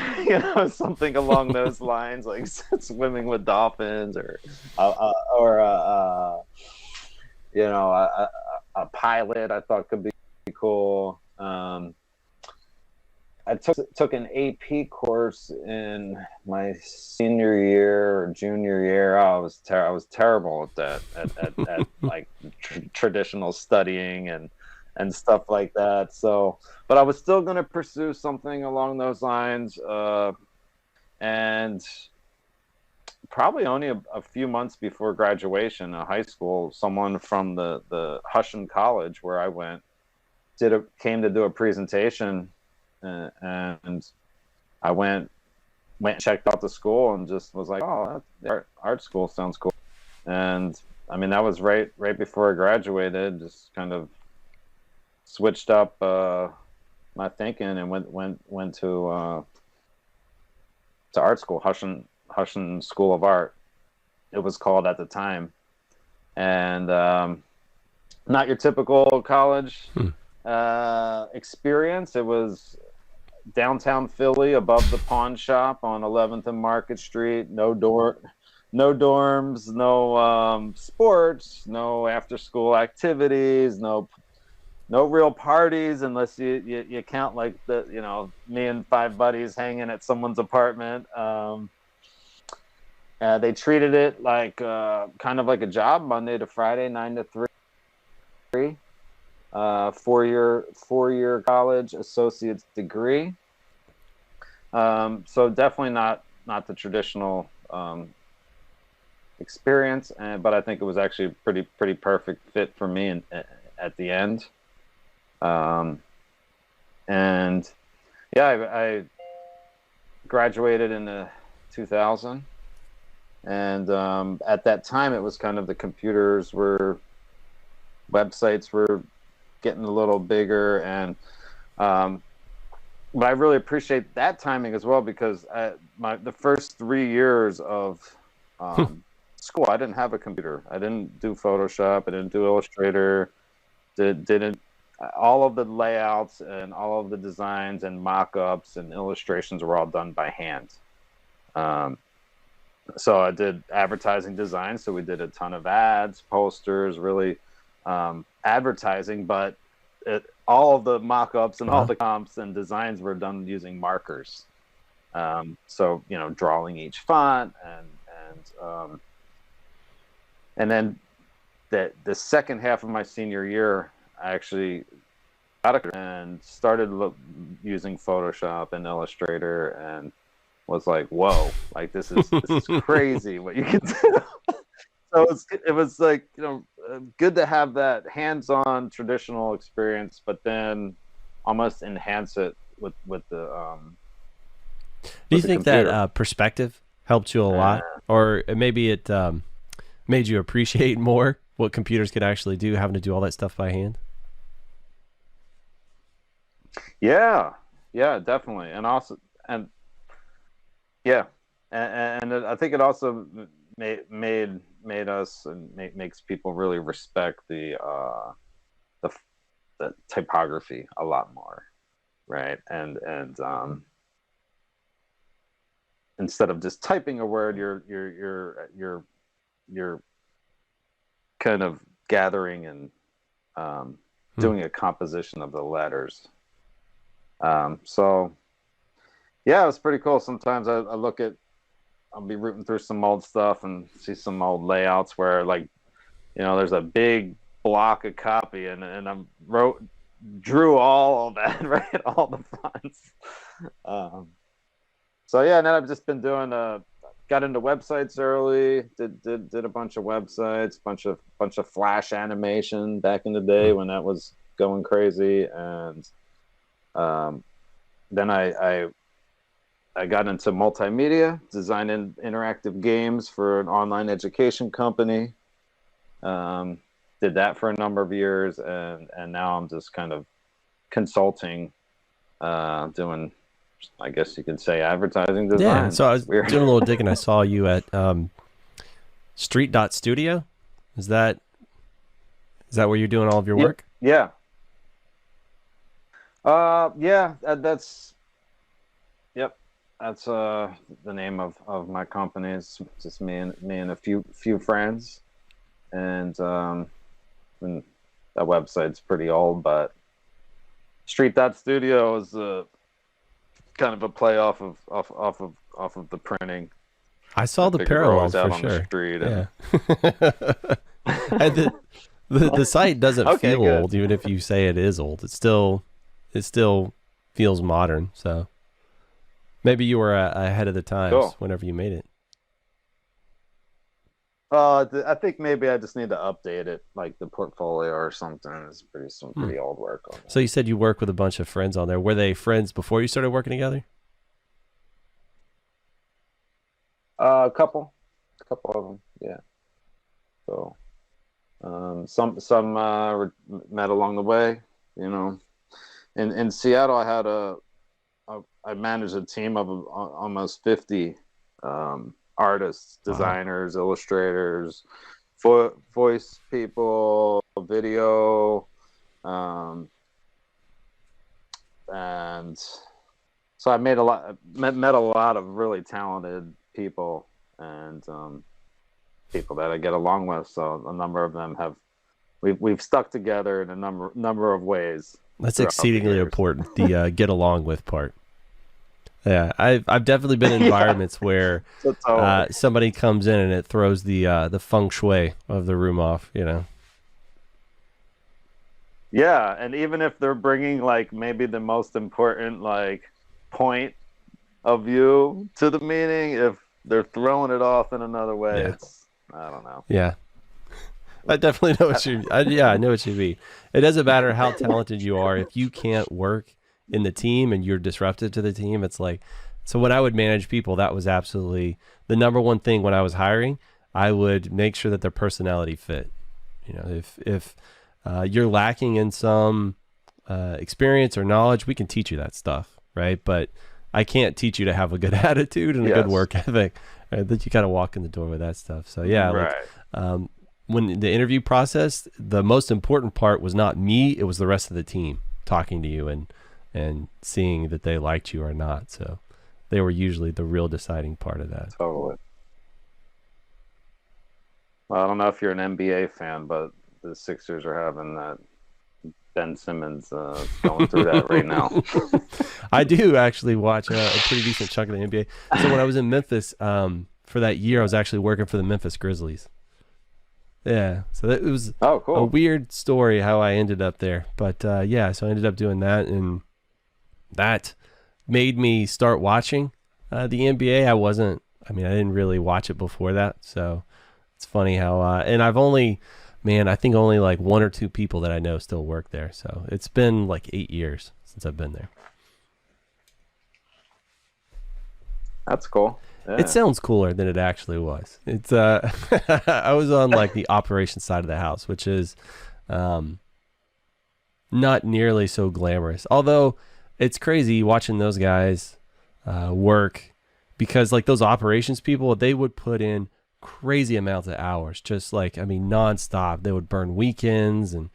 something along those lines, like swimming with dolphins, or a pilot. I thought could be cool. I took an AP course in my senior year or junior year. I was terrible at that, at like traditional studying and stuff like that. So, but I was still going to pursue something along those lines. And probably only a few months before graduation of high school, someone from the Husson College where I went came to do a presentation. And I went and checked out the school and just was like, oh, art school sounds cool. And I mean, that was right before I graduated. Just kind of switched up my thinking and went to art school, Husson School of Art, it was called at the time. And not your typical college experience. It was downtown Philly, above the pawn shop on 11th and Market Street. No dorms, no sports, no after school activities, no real parties, unless you count like me and 5 buddies hanging at someone's apartment. They treated it like kind of like a job, Monday to Friday, 9 to 3. 4-year college associate's degree. So definitely not the traditional experience, but I think it was actually pretty perfect fit for me at the end. And yeah, I graduated in 2000, and at that time it was kind of websites were getting a little bigger, and but I really appreciate that timing as well, because the first 3 years of school, I didn't have a computer. I didn't do Photoshop. I didn't do Illustrator. Didn't all of the layouts and all of the designs and mock-ups and illustrations were all done by hand. So I did advertising design. So we did a ton of ads, posters, really advertising, but all of the mock-ups and all the comps and designs were done using markers. So, drawing each font and then the second half of my senior year, I actually got and started using Photoshop and Illustrator, and was like, whoa, like this is crazy what you can do. So it was like, good to have that hands-on traditional experience, but then almost enhance it with the Do you think that perspective helped you a lot, or maybe it made you appreciate more what computers could actually do, having to do all that stuff by hand? Yeah, definitely. And also, and I think it also made us and makes people really respect the typography a lot more, right? And instead of just typing a word, you're kind of gathering and doing a composition of the letters. So yeah, it was pretty cool. Sometimes I'll be rooting through some old stuff and see some old layouts where, like, there's a big block of copy, and drew all of that, right? All the fonts. So yeah, and then I've just been doing got into websites early, did a bunch of websites, bunch of Flash animation back in the day when that was going crazy, and then I got into multimedia, designing interactive games for an online education company. Did that for a number of years, and now I'm just kind of consulting, doing, I guess you could say, advertising design. Yeah, so I was doing a little digging. I saw you at Street Studio. Is that where you're doing all of your work? Yeah. That's yep. That's the name of my company. It's just me and a few friends, and that website's pretty old, but Street Studio is kind of a play off of the printing. I saw the parallels for sure. The street, yeah. And the site doesn't feel old, even if you say it is old. It still feels modern. So maybe you were ahead of the times whenever you made it. I think maybe I just need to update it, like the portfolio or something. It's pretty old work on that. So you said you work with a bunch of friends on there. Were they friends before you started working together? A couple of them, yeah. So some met along the way, In Seattle, I managed a team of almost 50 artists, designers, illustrators, voice people, video, and so I met a lot of really talented people, and people that I get along with. So a number of them we've stuck together in a number of ways. That's exceedingly important, the get along with part. Yeah, I've definitely been in Yeah, environments where so totally. somebody comes in and it throws the feng shui of the room off. You know. Yeah, and even if they're bringing like maybe the most important like point of view to the meeting, if they're throwing it off in another way, Yeah. it's I don't know. Yeah. I definitely know what yeah, I know what you mean. It doesn't matter how talented you are if you can't work in the team and you're disruptive to the team. It's like, so when I would manage people, that was absolutely the number one thing when I was hiring. I would make sure that their personality fit. You know, if you're lacking in some experience or knowledge, we can teach you that stuff, right? But I can't teach you to have a good attitude and a good Yes. work ethic. Right? That you got to walk in the door with that stuff. So yeah, like Right. um, when the interview process, the most important part was not me; it was the rest of the team talking to you and seeing that they liked you or not. So they were usually the real deciding part of that. Totally. Well, I don't know if you're an NBA fan, but the Sixers are having that Ben Simmons going through that right now. I do actually watch a pretty decent chunk of the NBA. So when I was in Memphis for that year, I was actually working for the Memphis Grizzlies. Yeah, so it was Oh, a cool. weird story how I ended up there, but yeah, so I ended up doing that, and that made me start watching the NBA. I mean, I didn't really watch it before that, so it's funny how, and I've only, man, I think only like one or two people that I know still work there, so it's been like 8 years since I've been there. That's cool. It Yeah. sounds cooler than it actually was. It's I was on like the operations side of the house, which is um, not nearly so glamorous. Although it's crazy watching those guys work because like those operations people, they would put in crazy amounts of hours, just like I mean nonstop. They would burn weekends and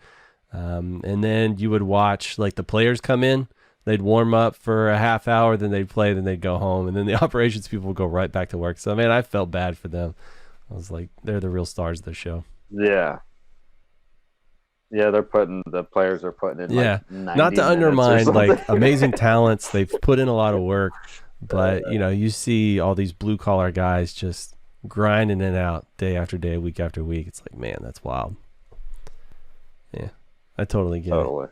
then you would watch like the players come in. They'd warm up for a half hour, then they'd play, then they'd go home, and then the operations people would go right back to work. So man, I felt bad for them. I was like, they're the real stars of the show. Yeah. Yeah, the players are putting in like Yeah, not 90 to minutes or undermine something. like amazing talents. They've put in a lot of work, but you know, you see all these blue collar guys just grinding it out day after day, week after week. It's like, man, that's wild. Yeah, I totally get it. Totally.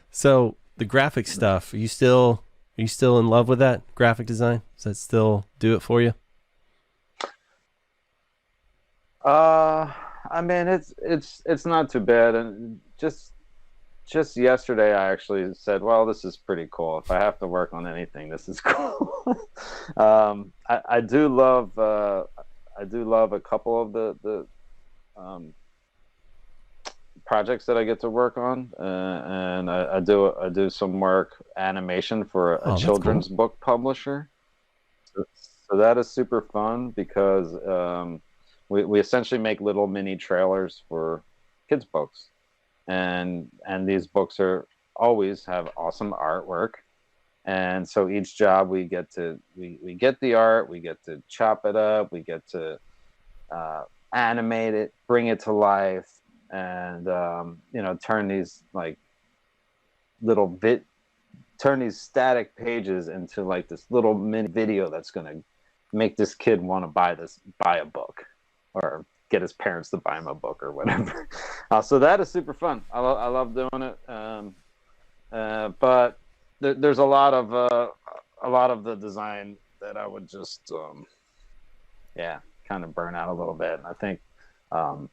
So the graphic stuff, are you still in love with that graphic design? Does that still do it for you? Uh, I mean, it's not too bad, and just yesterday, I actually said, "Well, this is pretty cool. If I have to work on anything, this is cool." I do love a couple of the um, projects that I get to work on, and I do some work animation for a Oh, that's cool. children's book publisher. So, so that is super fun because we essentially make little mini trailers for kids books, and these books are always have awesome artwork. And so each job we get the art, we get to chop it up, we get to uh, animate it, bring it to life, and turn these like little bit turn these static pages into like this little mini video that's going to make this kid want to buy a book or get his parents to buy him a book or whatever. So that is super fun. I love doing it. But there's a lot of the design that I would just yeah, kind of burn out a little bit. And um,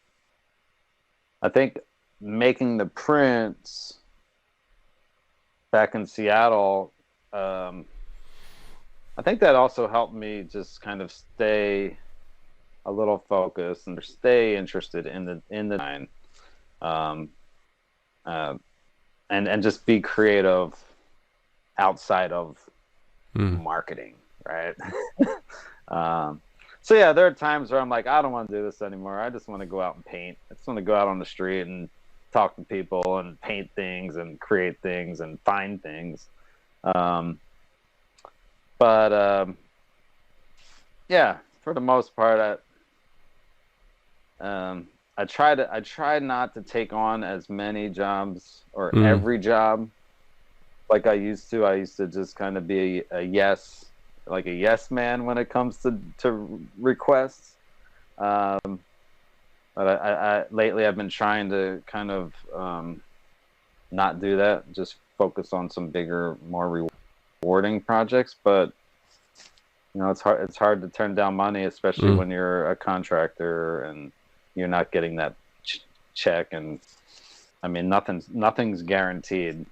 I think making the prints back in Seattle, I think that also helped me just kind of stay a little focused and stay interested in the design, um, uh, and just be creative outside of Mm. marketing, right? um, so yeah, there are times where I'm like, I don't want to do this anymore. I just want to go out and paint. I just want to go out on the street and talk to people and paint things and create things and find things. Um, but yeah, for the most part, I try not to take on as many jobs or Mm. every job like I used to. I used to just kind of be a yes, like a yes man when it comes to requests. Um, but I lately I've been trying to kind of not do that. Just focus on some bigger, more rewarding projects. But you know, it's hard. It's hard to turn down money, especially when you're a contractor and you're not getting that check. And I mean, nothing's guaranteed.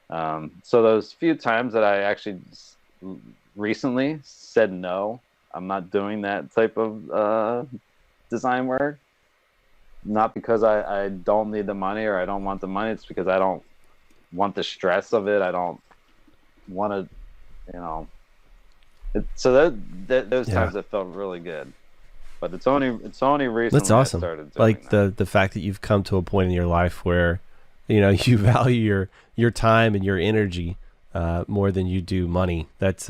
So those few times that I actually recently said no, I'm not doing that type of design work. Not because I don't need the money or I don't want the money. It's because I don't want the stress of it. I don't want to, you know. So those times it felt really good. But it's only recently That's awesome. I started doing like that. the fact that you've come to a point in your life where, you know, you value your time and your energy more than you do money. That's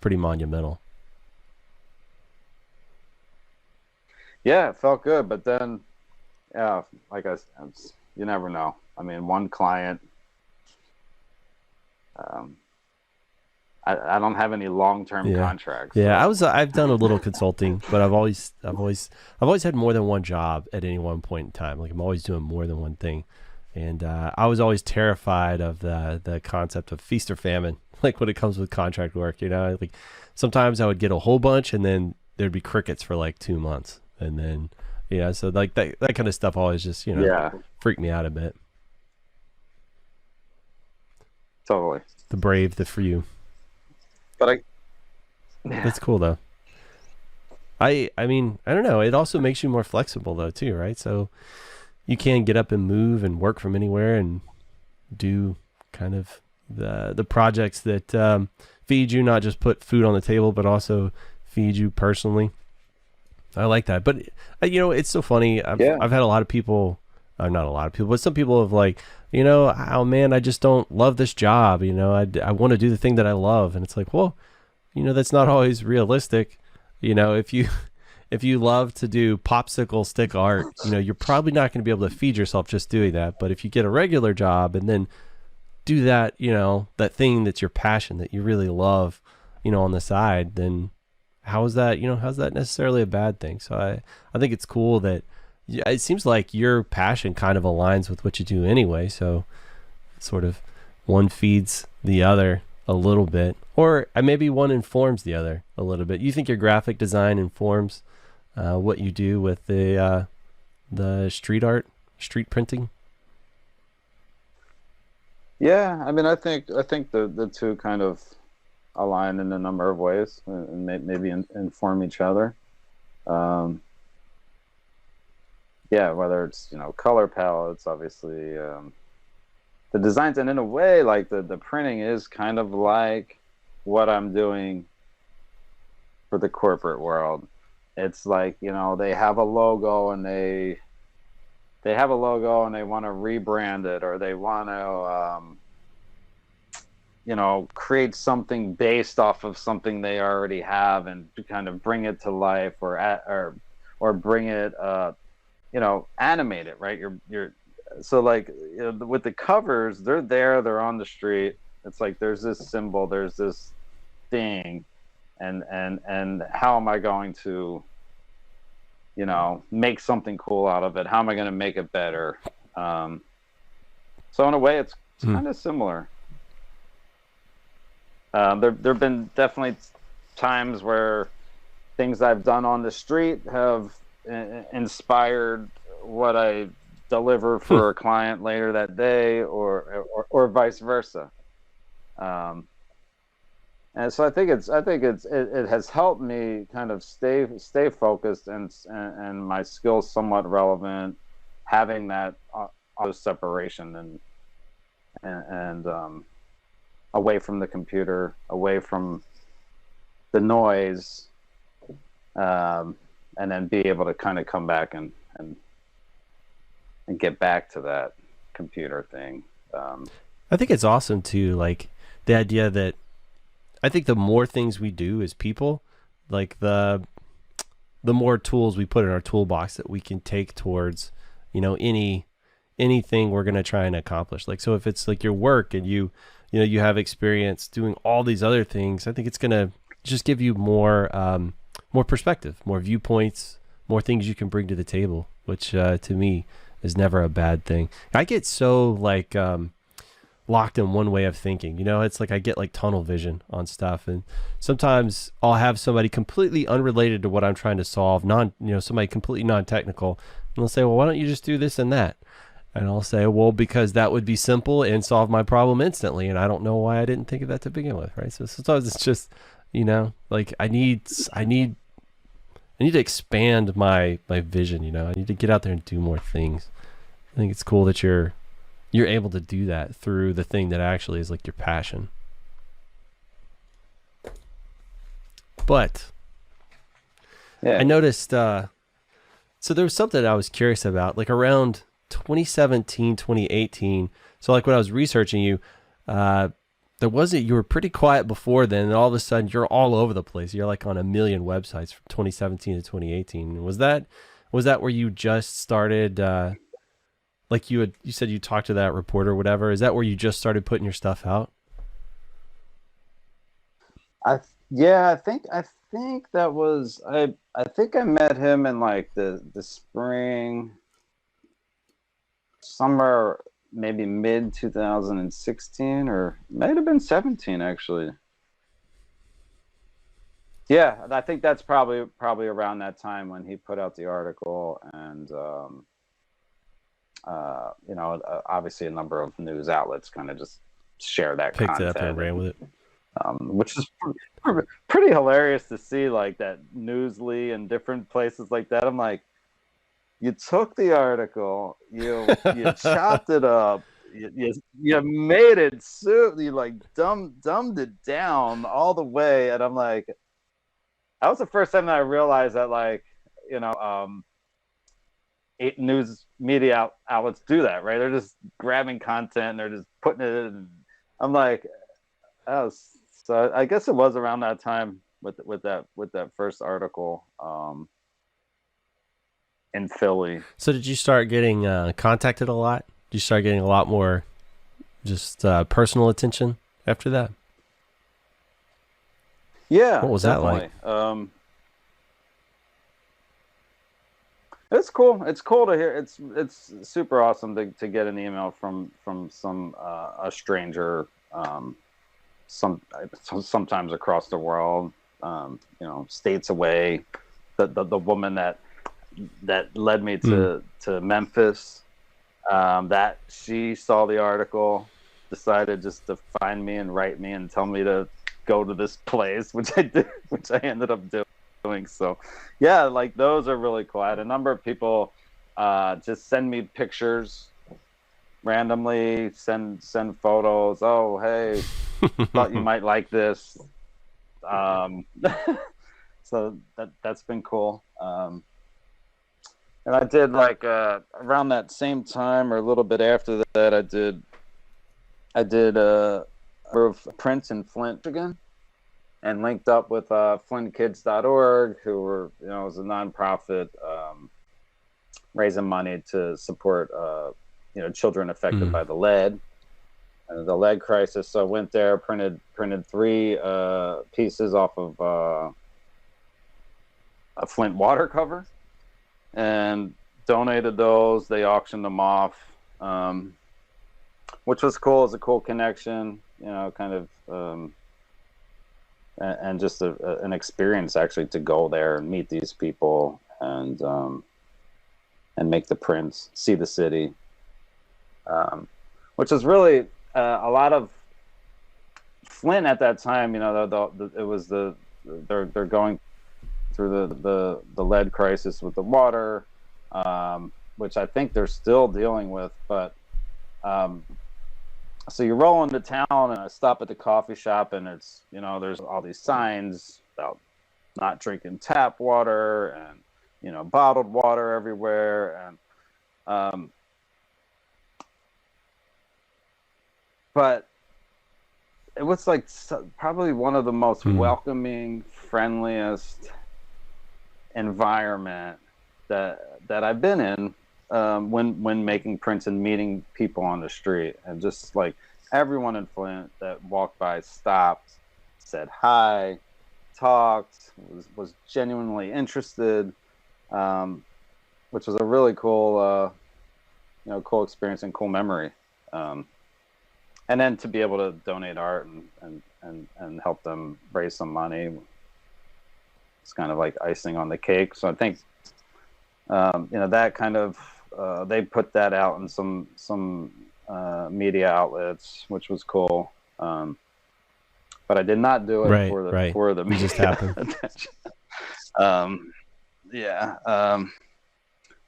pretty monumental. Yeah, it felt good, but then, yeah, like you never know. I mean, one client, I don't have any long-term contracts. Yeah, so. I've done a little consulting, but I've always had more than one job at any one point in time. Like I'm always doing more than one thing. And I was always terrified of the concept of feast or famine, like when it comes with contract work, you know, like sometimes I would get a whole bunch and then there'd be crickets for like 2 months. And then, so like that kind of stuff always just, freaked me out a bit. Totally. The brave, the few. But That's cool though. I mean, I don't know. It also makes you more flexible though too, right? So you can get up and move and work from anywhere and do kind of the projects that feed you, not just put food on the table, but also feed you personally. I like that. But, it's so funny. I've had a lot of people, not a lot of people, but some people have like, oh man, I just don't love this job. I want to do the thing that I love. And it's like, well, that's not always realistic. If you love to do popsicle stick art, you're probably not going to be able to feed yourself just doing that. But if you get a regular job and then do that, that thing that's your passion that you really love, on the side, then how's that necessarily a bad thing? So I think it's cool that it seems like your passion kind of aligns with what you do anyway. So sort of one feeds the other a little bit, or maybe one informs the other a little bit. You think your graphic design informs what you do with the street art, street printing? Yeah, I mean, I think the two kind of align in a number of ways and maybe inform each other. Whether it's color palettes, obviously, the designs, and in a way, like the printing is kind of like what I'm doing for the corporate world. It's like they have a logo and they want to rebrand it, or they want to create something based off of something they already have and to kind of bring it to life, or bring it animate it, right? You're so like with the covers, they're on the street. It's like there's this symbol, there's this thing, and how am I going to make something cool out of it? How am I going to make it better? So in a way, it's kind of similar. There've been definitely times where things I've done on the street have inspired what I deliver for a client later that day, or vice versa. And so I think it has helped me kind of stay focused and my skills somewhat relevant, having that separation and away from the computer, away from the noise, and then be able to kind of come back and get back to that computer thing. I think it's awesome too, like the idea that I think the more things we do as people, like the more tools we put in our toolbox that we can take towards, any anything we're going to try and accomplish. Like, so if it's like your work and you have experience doing all these other things, I think it's going to just give you more perspective, more viewpoints, more things you can bring to the table, which to me is never a bad thing. I get so like locked in one way of thinking, it's like I get like tunnel vision on stuff, and sometimes I'll have somebody completely unrelated to what I'm trying to solve, somebody completely non-technical, and they'll say, well, why don't you just do this and that? And I'll say, well, because that would be simple and solve my problem instantly, and I don't know why I didn't think of that to begin with, right? So sometimes it's just, like I need to expand my vision, I need to get out there and do more things. I think it's cool that you're able to do that through the thing that actually is like your passion. But I noticed, so there was something I was curious about, like around 2017, 2018. So like when I was researching you, you were pretty quiet before then, and all of a sudden you're all over the place. You're like on a million websites from 2017 to 2018. Was that where you just started, like you said you talked to that reporter or whatever? Is that where you just started putting your stuff out? I think that was, I think I met him in like the spring, summer, maybe mid 2016, or might have been 17 actually. Yeah, I think that's probably around that time when he put out the article, and obviously a number of news outlets kind of just share that picked content, it up and ran with it, which is pretty hilarious to see, like that Newsly and different places like that. I'm like, you took the article, you chopped it up, you made it you like dumbed it down all the way, and I'm like, that was the first time that I realized that, like, news media outlets do that, right? They're just grabbing content and they're just putting it in. I'm like, oh, so I guess it was around that time with that first article in Philly. So did you start getting contacted a lot? Did you start getting a lot more just personal attention after that? Yeah. What was definitely. that like? It's cool. It's cool to hear. It's super awesome to get an email from some a stranger, sometimes across the world, states away. The woman that led me to Memphis, that she saw the article, decided just to find me and write me and tell me to go to this place, which I did, which I ended up doing. So yeah, like those are really cool. I had a number of people just send me pictures randomly, send photos. Oh, hey, thought you might like this. So that's been cool. And I did like around that same time or a little bit after that, I did a prints in Flint, Michigan, and linked up with flintkids.org, who were, was a nonprofit raising money to support children affected by the lead crisis. So I went there, printed 3 pieces off of a Flint water cover, and donated those. They auctioned them off, which was cool. It was a cool connection, kind of, and just an experience actually to go there and meet these people and make the prints, see the city, which is really a lot of Flint at that time. It was they're going through the lead crisis with the water, which I think they're still dealing with. But so you roll into town, and I stop at the coffee shop, and it's, there's all these signs about not drinking tap water and, bottled water everywhere. And but it was like probably one of the most welcoming, friendliest environment that I've been in when making prints and meeting people on the street, and just like everyone in Flint that walked by stopped, said hi, talked, was genuinely interested, which was a really cool cool experience and cool memory. And then to be able to donate art and help them raise some money, it's kind of like icing on the cake. So I think that kind of they put that out in some media outlets, which was cool. But I did not do it for the media. Just happened.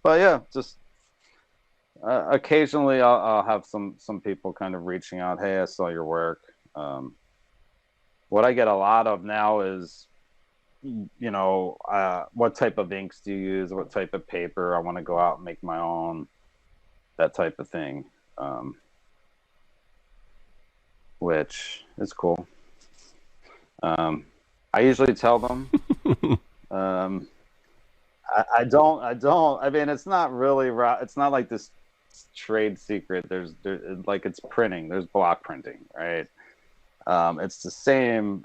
But yeah, just occasionally I'll have some people kind of reaching out. Hey, I saw your work. What I get a lot of now is, what type of inks do you use? What type of paper? I want to go out and make my own, that type of thing, which is cool. I usually tell them. I don't. I mean, it's not really. It's not like this trade secret. There's like it's printing. There's block printing, right? It's the same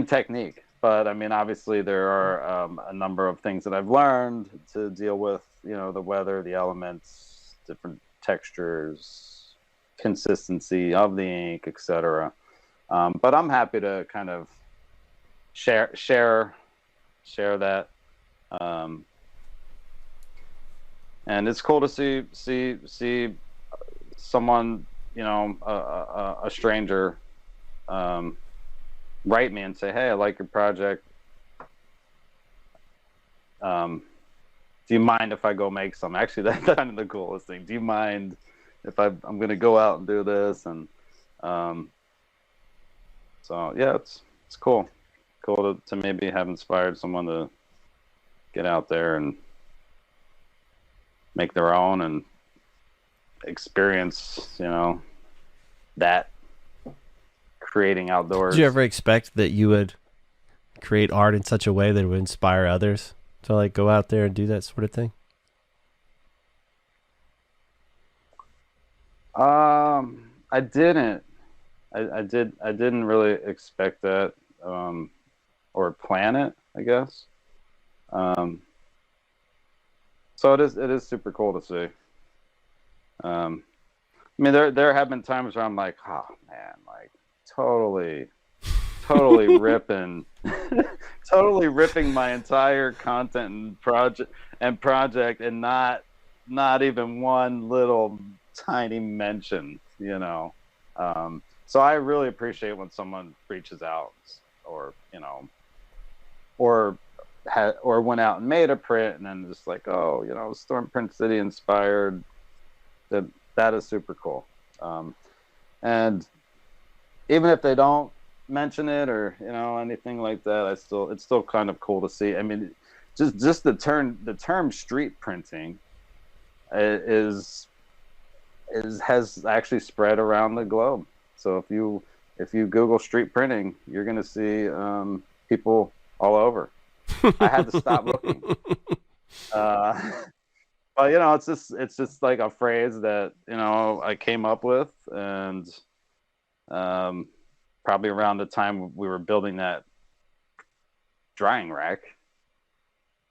technique, but I mean, obviously there are a number of things that I've learned to deal with, the weather, the elements, different textures, consistency of the ink, etc. But I'm happy to kind of share that, and it's cool to see someone, a stranger, write me and say, hey, I like your project. Do you mind if I go make some? Actually, that's kind of the coolest thing. Do you mind if I'm going to go out and do this? And so yeah, it's cool to maybe have inspired someone to get out there and make their own and experience, that creating outdoors. Did you ever expect that you would create art in such a way that it would inspire others to like go out there and do that sort of thing? I didn't. I didn't really expect that, or plan it, I guess. So it is super cool to see. I mean, there have been times where I'm like, oh man, like totally ripping, totally ripping my entire content and project, and not even one little tiny mention, So I really appreciate when someone reaches out, or or went out and made a print, and then just like, oh, Storm Print City inspired. That is super cool. And even if they don't mention it or anything like that, it's still kind of cool to see. I mean, just the term street printing has actually spread around the globe. So if you Google street printing, you're going to see people all over. I had to stop looking. But it's just like a phrase that I came up with, and probably around the time we were building that drying rack,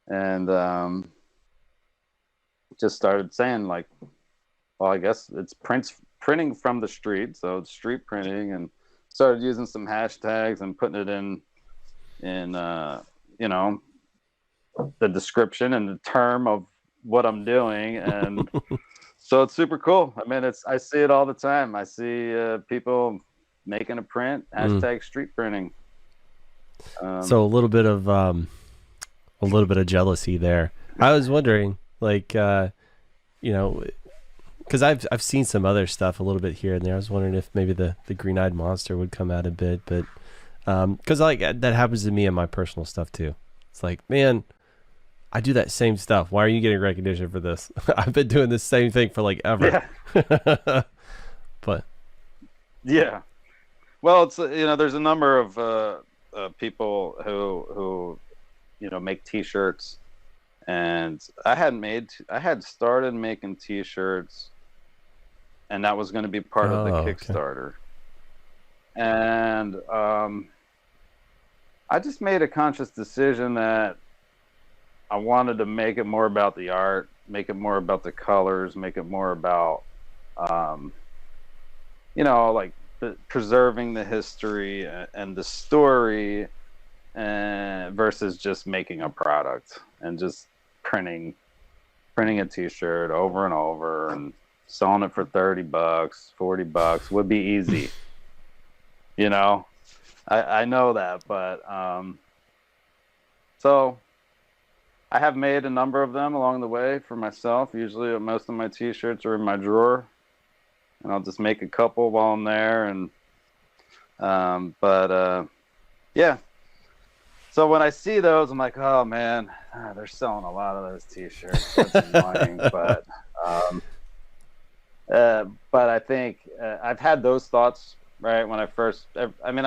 and just started saying like, well, I guess it's printing from the street, so it's street printing, and started using some hashtags and putting it in the description and the term of what I'm doing, and so it's super cool. I mean, I see it all the time. I see people making a print, hashtag street printing. So a little bit of jealousy there. I was wondering, like, because I've seen some other stuff a little bit here and there. I was wondering if maybe the green-eyed monster would come out a bit, but because like that happens to me in my personal stuff too. It's like, man, I do that same stuff. Why are you getting recognition for this? I've been doing the same thing for like ever. Yeah. But yeah, well, it's there's a number of people who make T-shirts And I had started making T-shirts, and that was going to be part of the Okay. Kickstarter. And I just made a conscious decision that I wanted to make it more about the art, make it more about the colors, make it more about, like preserving the history and the story, versus just making a product and just printing a T-shirt over and over and selling it for $30, $40 would be easy. I know that, but so I have made a number of them along the way for myself. Usually most of my T-shirts are in my drawer, and I'll just make a couple while I'm there. And yeah. So when I see those, I'm like, oh man, they're selling a lot of those T-shirts. That's annoying. But I think I've had those thoughts right when I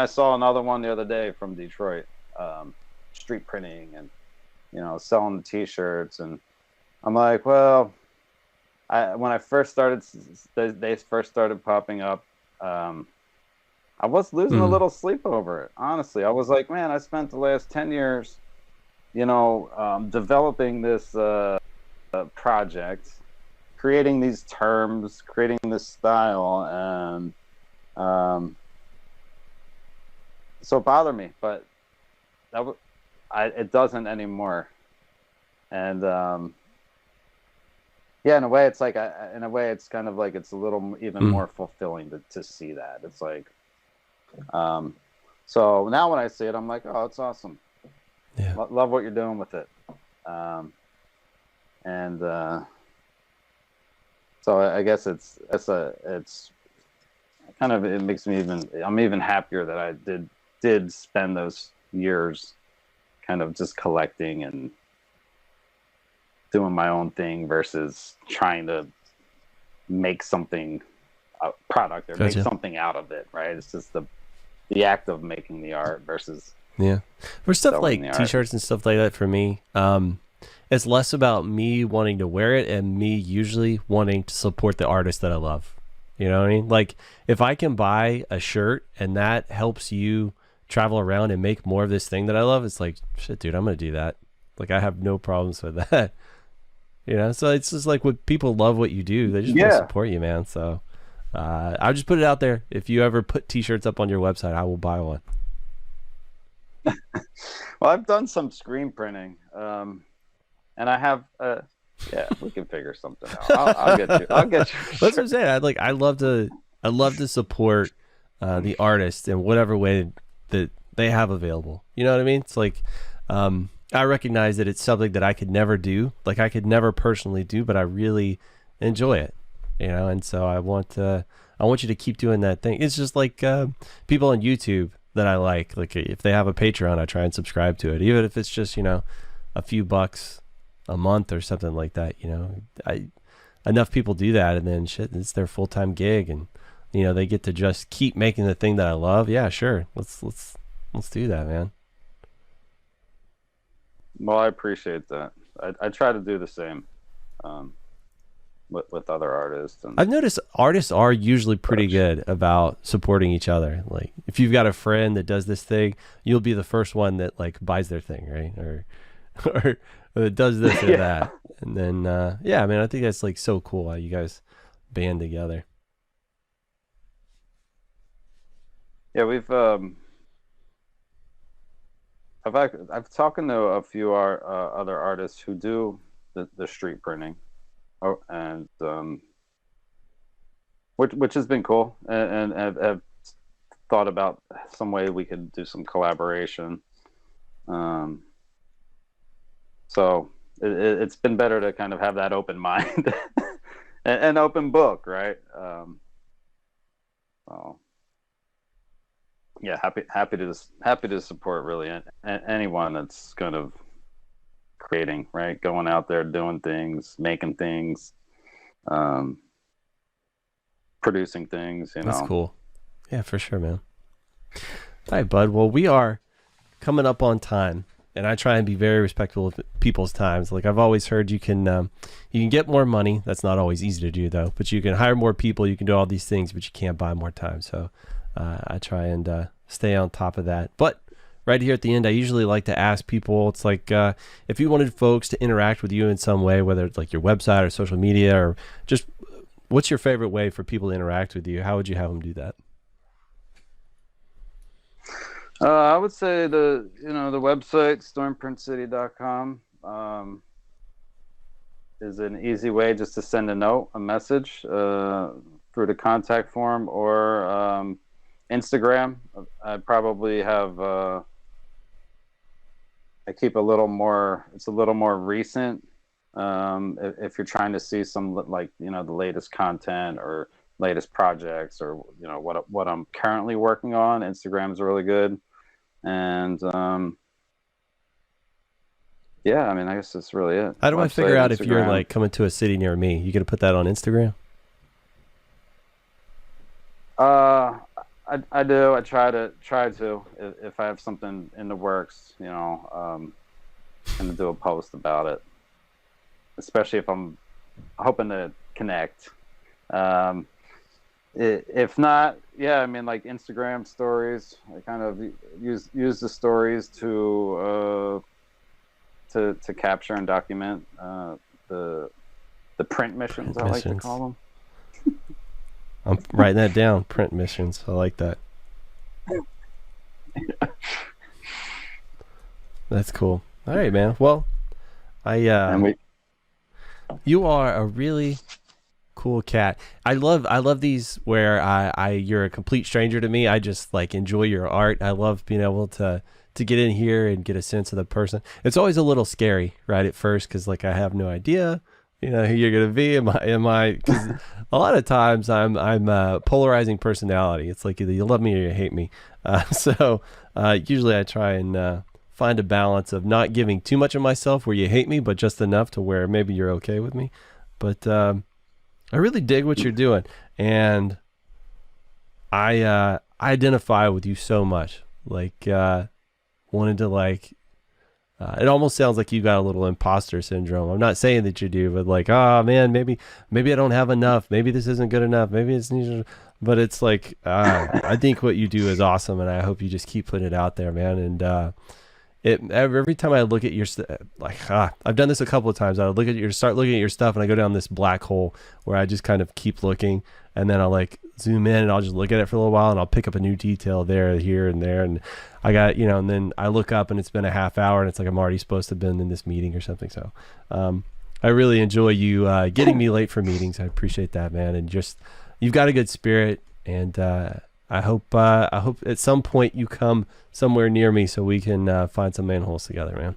saw another one the other day from Detroit, street printing and selling the T-shirts, and I'm like, well, when I first started, they first started popping up. I was losing a little sleep over it. Honestly, I was like, man, I spent the last 10 years, developing this project, creating these terms, creating this style, and so it bothered me. But it doesn't anymore. And yeah, in a way, it's like it's kind of like it's a little even more fulfilling to see that. It's like. So now when I see it, I'm like, oh, it's awesome. Yeah. Love what you're doing with it. So I guess it's kind of, it makes me I'm even happier that I did spend those years kind of just collecting and doing my own thing versus trying to make something a product or make something out of it, right? It's just the act of making the art versus for stuff like T-shirts and stuff like that. For me, it's less about me wanting to wear it and me usually wanting to support the artist that I love. You know what I mean? Like if I can buy a shirt and that helps you travel around and make more of this thing that I love, it's like, shit, dude, I'm gonna do that. Like I have no problems with that. So it's just like when people love what you do, they just want to support you, man. So I'll just put it out there. If you ever put T-shirts up on your website, I will buy one. Well, I've done some screen printing, and I have. Yeah, we can figure something out. I'll get you. That's what I'm saying. I love to support the artist in whatever way that they have available. You know what I mean? It's like I recognize that it's something that I could never do. Like I could never personally do, but I really enjoy it. And so I want you to keep doing that thing. It's just like people on YouTube that I like if they have a Patreon, I try and subscribe to it, even if it's just a few bucks a month or something like that. Enough people do that, and then shit, it's their full-time gig, and they get to just keep making the thing that I love. Yeah, sure, let's do that, man. Well, I appreciate that. I try to do the same. With other artists, and I've noticed artists are usually pretty good about supporting each other. Like if you've got a friend that does this thing, you'll be the first one that buys their thing, right? Or does this or that. And then I think that's so cool how you guys band together. Yeah, we've I've talked to a few other artists who do the street printing. And which has been cool, and have thought about some way we could do some collaboration. So it's been better to kind of have that open mind and open book, right? So yeah, happy to support really anyone that's kind of creating, right? Going out there, doing things, making things, producing things, That's cool. Yeah, for sure, man. All right, bud. Well, we are coming up on time. and I try and be very respectful of people's times. Like I've always heard, you can get more money. That's not always easy to do though. But you can hire more people. You can do all these things, but you can't buy more time. So I try and stay on top of that. But right here at the end, I usually like to ask people. It's like if you wanted folks to interact with you in some way, whether it's like your website or social media, or just what's your favorite way for people to interact with you? How would you have them do that? I would say the website stormprintcity.com is an easy way just to send a message through the contact form, or Instagram. I probably have I keep a little more. It's a little more recent. If you're trying to see some the latest content or latest projects, or what I'm currently working on, Instagram's really good. And yeah, I mean, I guess that's really it. How do I figure out if you're like coming to a city near me? You gonna put that on Instagram? I do. I try to if I have something in the works, gonna do a post about it, especially if I'm hoping to connect. If not, yeah, I mean, like Instagram stories, I kind of use the stories to capture and document the print missions, I like to call them. I'm writing that down. Print missions. I like that. That's cool. All right, man. Well, you are a really cool cat. I love these where you're a complete stranger to me. I just like enjoy your art. I love being able to get in here and get a sense of the person. It's always a little scary right at first, because like I have no idea who you're gonna be. Am I because a lot of times I'm a polarizing personality. It's like either you love me or you hate me. So usually I try and find a balance of not giving too much of myself where you hate me, but just enough to where maybe you're okay with me. But I really dig what you're doing, and I identify with you so much. Like wanted to like. It almost sounds like you got a little imposter syndrome. I'm not saying that you do, but like, oh man, maybe I don't have enough. Maybe this isn't good enough. Maybe it's, but it's like, I think what you do is awesome, and I hope you just keep putting it out there, man. And every time I look at your I've done this a couple of times. I start looking at your stuff, and I go down this black hole where I just kind of keep looking, and then I'll like zoom in, and I'll just look at it for a little while, and I'll pick up a new detail there, here, and there, and I got and then I look up, and it's been a half hour, and it's like I'm already supposed to have been in this meeting or something. So I really enjoy you getting me late for meetings. I appreciate that, man, and just you've got a good spirit, and I hope at some point you come somewhere near me so we can find some manholes together, man.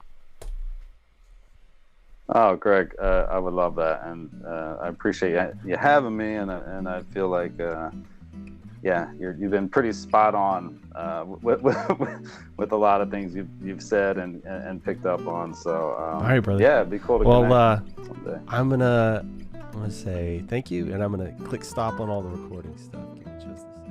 Oh, Greg, I would love that, and I appreciate you having me, and I feel like you've been pretty spot on with a lot of things you've said and picked up on. So all right, brother. Yeah, it'd be cool to connect someday. I'm gonna say thank you, and I'm gonna click stop on all the recording stuff. Give me just a second.